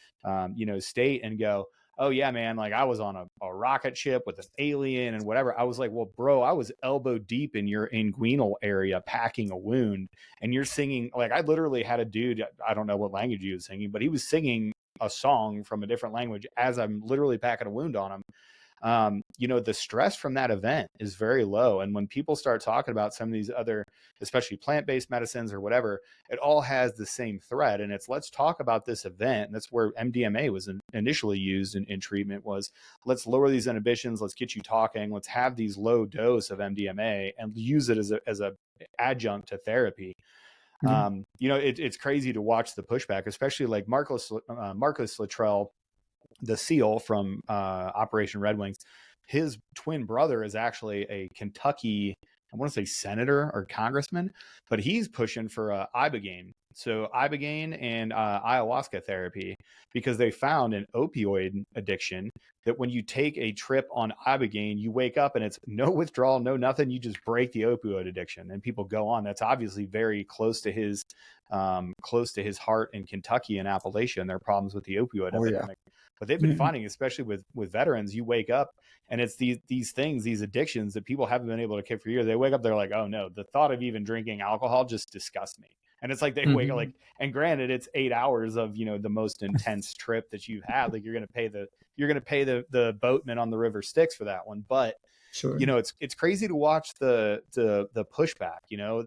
state and go, "Oh yeah, man, like I was on a rocket ship with an alien and whatever." I was like, "Well, bro, I was elbow deep in your inguinal area packing a wound, and you're singing." Like I literally had a dude, I don't know what language he was singing, but he was singing a song from a different language as I'm literally packing a wound on him. The stress from that event is very low. And when people start talking about some of these other, especially plant-based medicines or whatever, it all has the same thread. And it's, let's talk about this event. And that's where MDMA was initially used in treatment, was let's lower these inhibitions. Let's get you talking. Let's have these low dose of MDMA and use it as a adjunct to therapy. It's crazy to watch the pushback, especially like Marcus Luttrell, the SEAL from Operation Red Wings. His twin brother is actually a Kentucky, I want to say senator or congressman, but he's pushing for Ibogaine. So Ibogaine and ayahuasca therapy, because they found an opioid addiction that when you take a trip on Ibogaine, you wake up and it's no withdrawal, no nothing. You just break the opioid addiction, and people go on. That's obviously very close to his heart in Kentucky and Appalachia and their problems with the opioid epidemic. Yeah. But they've been finding, especially with veterans, you wake up and it's these things, these addictions that people haven't been able to kick for years. They wake up, they're like, "Oh no, the thought of even drinking alcohol just disgusts me." And it's like they wake up like, and granted, it's 8 hours of the most intense trip that you've had. Like you're gonna pay the boatman on the River Styx for that one, but sure. It's crazy to watch the pushback.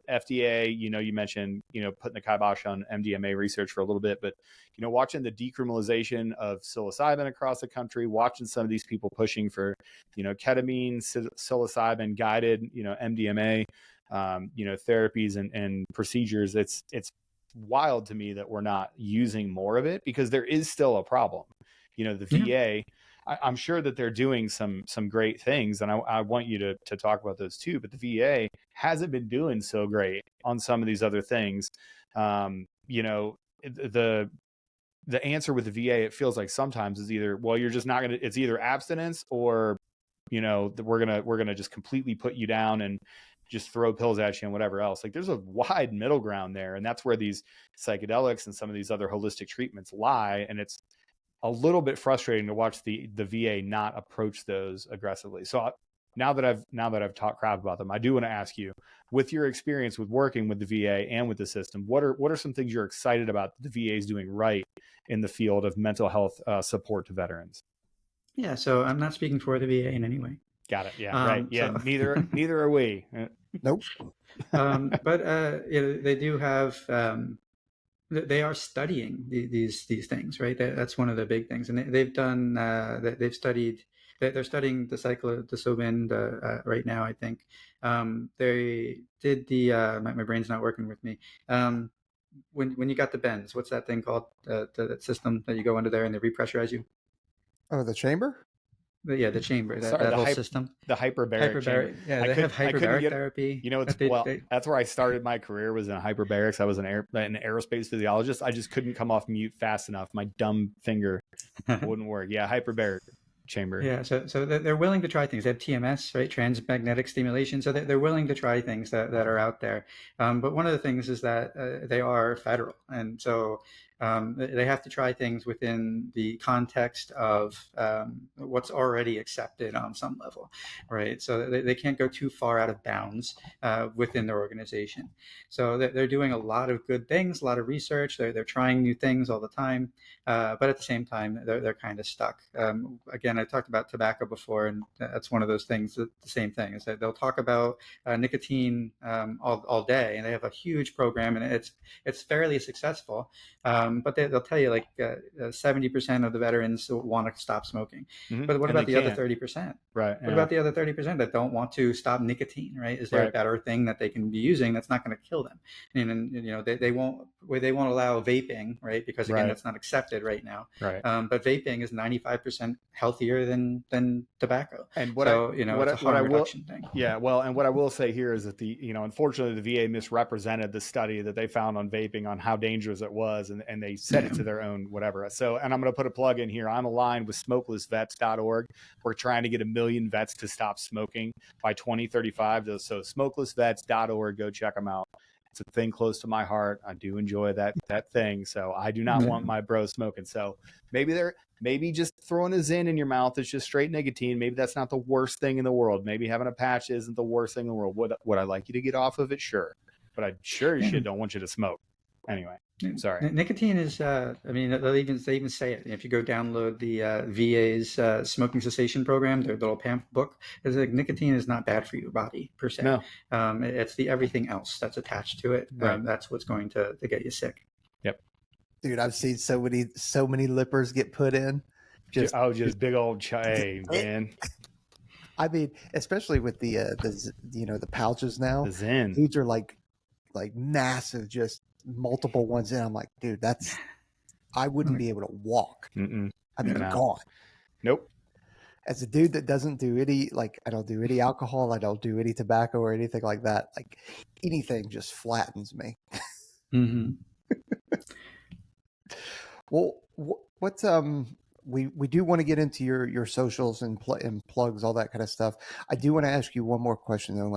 FDA. You mentioned putting the kibosh on MDMA research for a little bit, but watching the decriminalization of psilocybin across the country, watching some of these people pushing for ketamine, psilocybin guided MDMA, therapies and procedures. It's wild to me that we're not using more of it, because there is still a problem. The VA. I'm sure that they're doing some great things, and I want you to talk about those too. But the VA hasn't been doing so great on some of these other things. The answer with the VA, it feels like sometimes, is either, well, you're just not gonna. It's either abstinence, or we're gonna just completely put you down and just throw pills at you and whatever else. Like there's a wide middle ground there, and that's where these psychedelics and some of these other holistic treatments lie. And it's a little bit frustrating to watch the VA not approach those aggressively. So now that I've talked crap about them, I do want to ask you, with your experience with working with the VA and with the system, what are some things you're excited about that the VA is doing right in the field of mental health support to veterans? Yeah, so I'm not speaking for the VA in any way. Got it. Yeah. Right. Yeah. So, Neither are we. Nope. but they do have. They are studying these things, right? That's one of the big things, and they've done. They've studied. They're studying the psilocybin right now. I think they did the. My brain's not working with me. When you got the bends, what's that thing called? That system that you go under there and they repressurize you. Oh, the chamber? The chamber, Sorry, that whole system. the hyperbaric chamber. Yeah, they have I couldn't hyperbaric get, therapy. you know, it's that's where I started my career, was in hyperbarics. I was an aerospace physiologist. I just couldn't come off mute fast enough. My dumb finger wouldn't work. Yeah, hyperbaric chamber. Yeah, so they're willing to try things. They have TMS, right? Transmagnetic stimulation. So they're willing to try things that are out there. But one of the things is that they are federal. And so they have to try things within the context of what's already accepted on some level, right? So they can't go too far out of bounds within their organization. So they're doing a lot of good things, a lot of research. They're trying new things all the time. But at the same time, they're kind of stuck. Again, I talked about tobacco before, and that's one of those things. The same thing is that they'll talk about nicotine all day, and they have a huge program, and it's fairly successful. But they'll tell you like 70% of the veterans want to stop smoking. Mm-hmm. But what about the other 30%? Right. What about the other 30% that don't want to stop nicotine? Right? Is there a better thing that they can be using that's not going to kill them? And you know they won't allow vaping, right? Because again, that's not accepted right now. Right. But vaping is 95% healthier than tobacco. And what it's a harm reduction thing. Yeah. Well, and what I will say here is that unfortunately the VA misrepresented the study that they found on vaping on how dangerous it was, and they set it to their own whatever. So, and I'm going to put a plug in here. I'm aligned with smokelessvets.org. We're trying to get 1 million vets to stop smoking by 2035. So smokelessvets.org, go check them out. It's a thing close to my heart. I do enjoy that thing. So I do not want my bro smoking. So maybe just throwing a Zin in your mouth is just straight nicotine. Maybe that's not the worst thing in the world. Maybe having a patch isn't the worst thing in the world. Would I like you to get off of it? Sure. But I sure as shit don't want you to smoke. Anyway, sorry. Nicotine is, they even say it. If you go download the VA's smoking cessation program, their little pamphlet book, is like nicotine is not bad for your body per se. No. It's the everything else that's attached to it. Right. That's what's going to get you sick. Yep. Dude, I've seen so many lippers get put in. Just big old chai, man. I mean, especially with the pouches now. The Zin. Dudes are like massive, just multiple ones in. I'm like, dude, I wouldn't be able to walk. Mm-mm. I'd be gone. Nope. As a dude that doesn't do any, I don't do any alcohol, I don't do any tobacco or anything like that. Like anything just flattens me. Mm-hmm. Well, what's we do want to get into your socials and plugs, all that kind of stuff. I do want to ask you one more question though,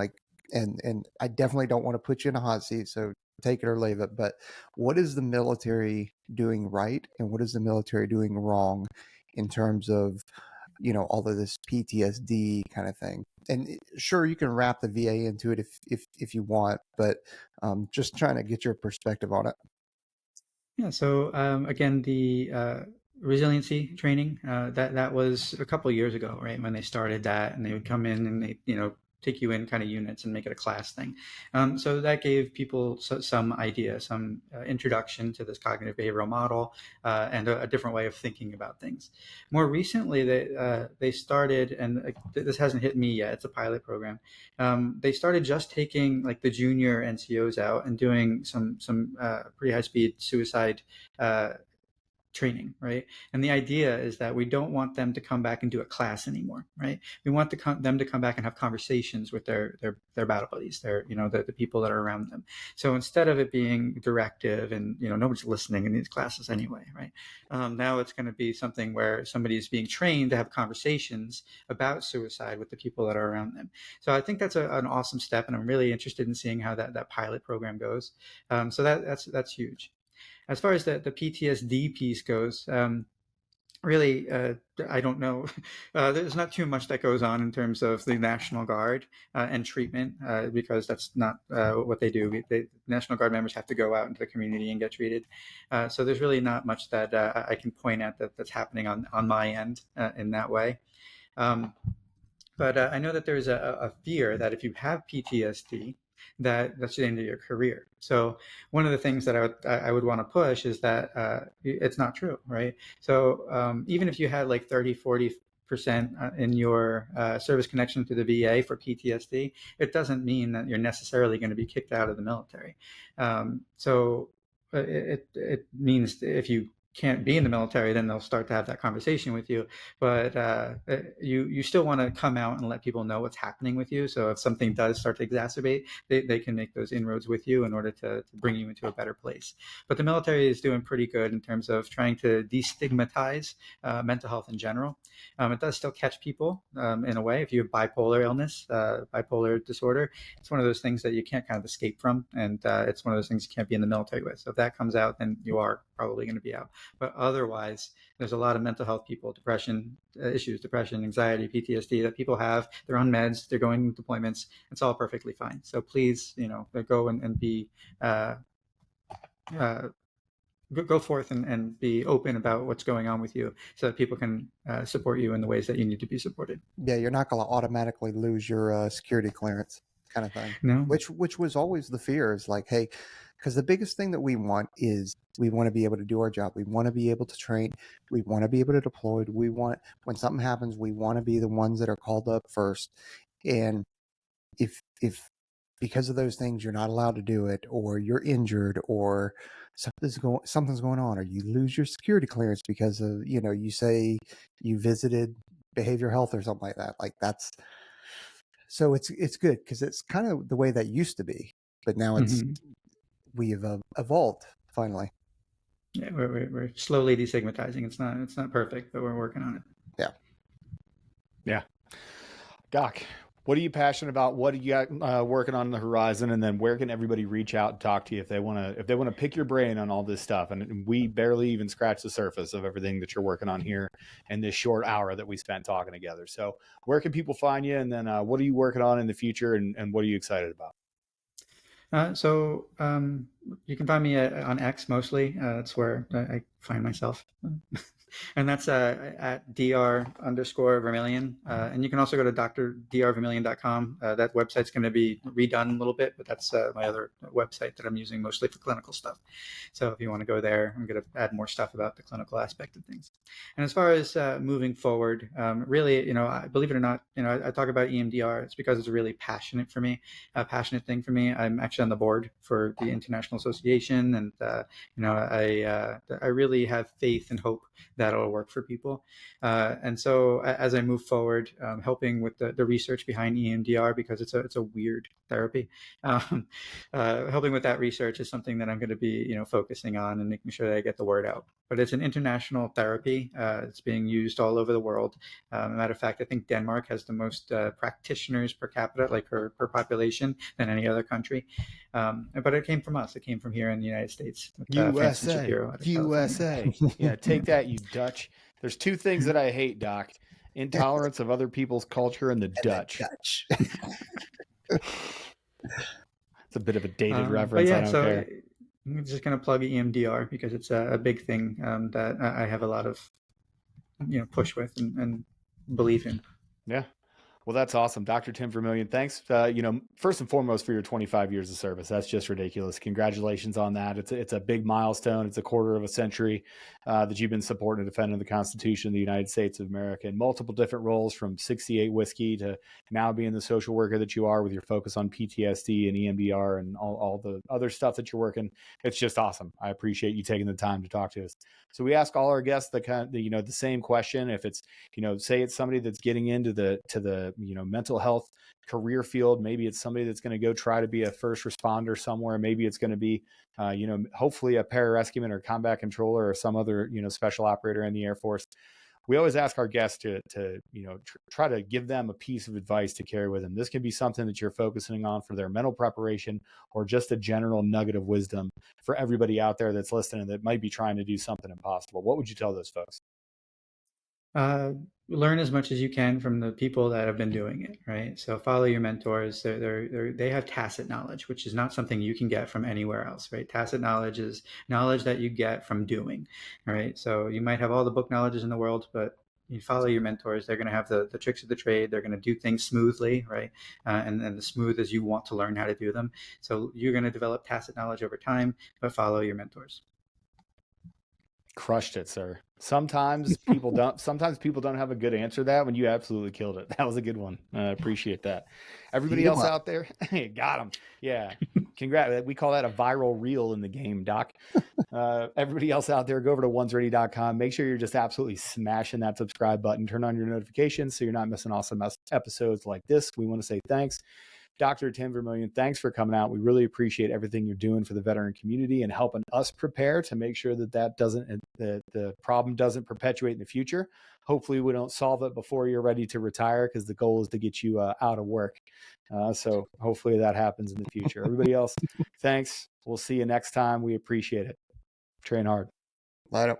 and I definitely don't want to put you in a hot seat, so take it or leave it. But what is the military doing right, and what is the military doing wrong in terms of all of this PTSD kind of thing? And sure, you can wrap the VA into it if you want, but just trying to get your perspective on it. Yeah. So again, the resiliency training that was a couple of years ago, right, when they started that, and they would come in and they take you in kind of units and make it a class thing. So that gave people some idea, some introduction to this cognitive behavioral model and a different way of thinking about things. More recently, they started, and this hasn't hit me yet, it's a pilot program. They started just taking like the junior NCOs out and doing some pretty high-speed suicide training, right? And the idea is that we don't want them to come back and do a class anymore, right? We want them to come back and have conversations with their battle buddies, the people that are around them. So instead of it being directive and nobody's listening in these classes anyway, right? Now it's going to be something where somebody is being trained to have conversations about suicide with the people that are around them. So I think that's an awesome step, and I'm really interested in seeing how that pilot program goes. So that's huge. As far as the PTSD piece goes, really, I don't know. There's not too much that goes on in terms of the National Guard and treatment because that's not what they do. The National Guard members have to go out into the community and get treated. So there's really not much that I can point at that's happening on my end in that way. But I know that there's a fear that if you have PTSD, that's the end of your career. So one of the things that I would want to push is that it's not true, right? So even if you had like 30-40% in your service connection to the VA for PTSD, it doesn't mean that you're necessarily going to be kicked out of the military. So it means if you can't be in the military, then they'll start to have that conversation with you. But you still want to come out and let people know what's happening with you. So if something does start to exacerbate, they can make those inroads with you in order to bring you into a better place. But the military is doing pretty good in terms of trying to destigmatize mental health in general. It does still catch people in a way. If you have bipolar illness, bipolar disorder, it's one of those things that you can't kind of escape from. And it's one of those things you can't be in the military with. So if that comes out, then you are probably going to be out. But otherwise, there's a lot of mental health people, depression issues, depression, anxiety, PTSD that people have. They're on meds, they're going deployments. It's all perfectly fine. So please, go and be go forth and be open about what's going on with you, so that people can support you in the ways that you need to be supported. Yeah, you're not going to automatically lose your security clearance, kind of thing. No, which was always the fear, is like, hey, because the biggest thing that we want is we want to be able to do our job. We want to be able to train. We want to be able to deploy. We want, when something happens, we want to be the ones that are called up first. And if because of those things you're not allowed to do it, or you're injured, or something's going on, or you lose your security clearance because of, you say you visited behavioral health or something like that, that's, so it's good, because it's kind of the way that used to be, but now we have evolved finally. Yeah, we're slowly destigmatizing. It's not perfect, but we're working on it. Yeah. Doc, what are you passionate about? What do you got working on the horizon? And then where can everybody reach out and talk to you if they want to pick your brain on all this stuff? And we barely even scratch the surface of everything that you're working on here in this short hour that we spent talking together. So where can people find you? And then what are you working on in the future? And what are you excited about? So you can find me on X mostly. That's where I find myself. And that's at dr_Vermillion. And you can also go to drdrvermillion.com. That website's going to be redone a little bit, but that's my other website that I'm using mostly for clinical stuff. So if you want to go there, I'm going to add more stuff about the clinical aspect of things. And as far as moving forward, really, believe it or not, I talk about EMDR. It's because it's a really passionate passionate thing for me. I'm actually on the board for the International Association, and I really have faith and hope that it'll work for people. And so as I move forward, helping with the research behind EMDR, because it's a weird therapy, helping with that research is something that I'm going to be focusing on and making sure that I get the word out. But it's an international therapy. It's being used all over the world. Matter of fact, I think Denmark has the most practitioners per capita, like per population, than any other country. But it came from us. It came from here in the United States. USA. Yeah, take that, you Dutch. There's two things that I hate, Doc: intolerance of other people's culture and the Dutch. It's a bit of a dated reference. I don't care. I'm just going to plug EMDR because it's a big thing that I have a lot of push with and belief in. Yeah. Well, that's awesome. Dr. Tim Vermillion, thanks, first and foremost for your 25 years of service. That's just ridiculous. Congratulations on that. It's a big milestone. It's a quarter of a century that you've been supporting and defending the Constitution of the United States of America in multiple different roles, from 68 whiskey to now being the social worker that you are, with your focus on PTSD and EMDR and all the other stuff that you're working. It's just awesome. I appreciate you taking the time to talk to us. So we ask all our guests the same question. If it's, say it's somebody that's getting into the mental health career field, maybe it's somebody that's going to go try to be a first responder somewhere. Maybe it's going to be, hopefully a pararescueman or combat controller or some other, special operator in the Air Force. We always ask our guests to try to give them a piece of advice to carry with them. This can be something that you're focusing on for their mental preparation, or just a general nugget of wisdom for everybody out there that's listening that might be trying to do something impossible. What would you tell those folks? Learn as much as you can from the people that have been doing it, right? So follow your mentors. They have tacit knowledge, which is not something you can get from anywhere else, right? Tacit knowledge is knowledge that you get from doing, right? So you might have all the book knowledges in the world, but You follow your mentors. They're going to have the tricks of the trade. They're going to do things smoothly, right? And as smooth as you want to learn how to do them. So you're going to develop tacit knowledge over time, but follow your mentors. Crushed it, sir. Sometimes people don't have a good answer to that when you absolutely killed it. That was a good one. I appreciate that. Everybody else out there, got him. Yeah. Congrats. We call that a viral reel in the game, Doc. Everybody else out there, go over to onesready.com. Make sure you're just absolutely smashing that subscribe button. Turn on your notifications so you're not missing awesome episodes like this. We want to say thanks. Dr. Tim Vermillion, thanks for coming out. We really appreciate everything you're doing for the veteran community and helping us prepare to make sure that the problem doesn't perpetuate in the future. Hopefully we don't solve it before you're ready to retire, because the goal is to get you out of work. So hopefully that happens in the future. Everybody else, thanks. We'll see you next time. We appreciate it. Train hard. Later.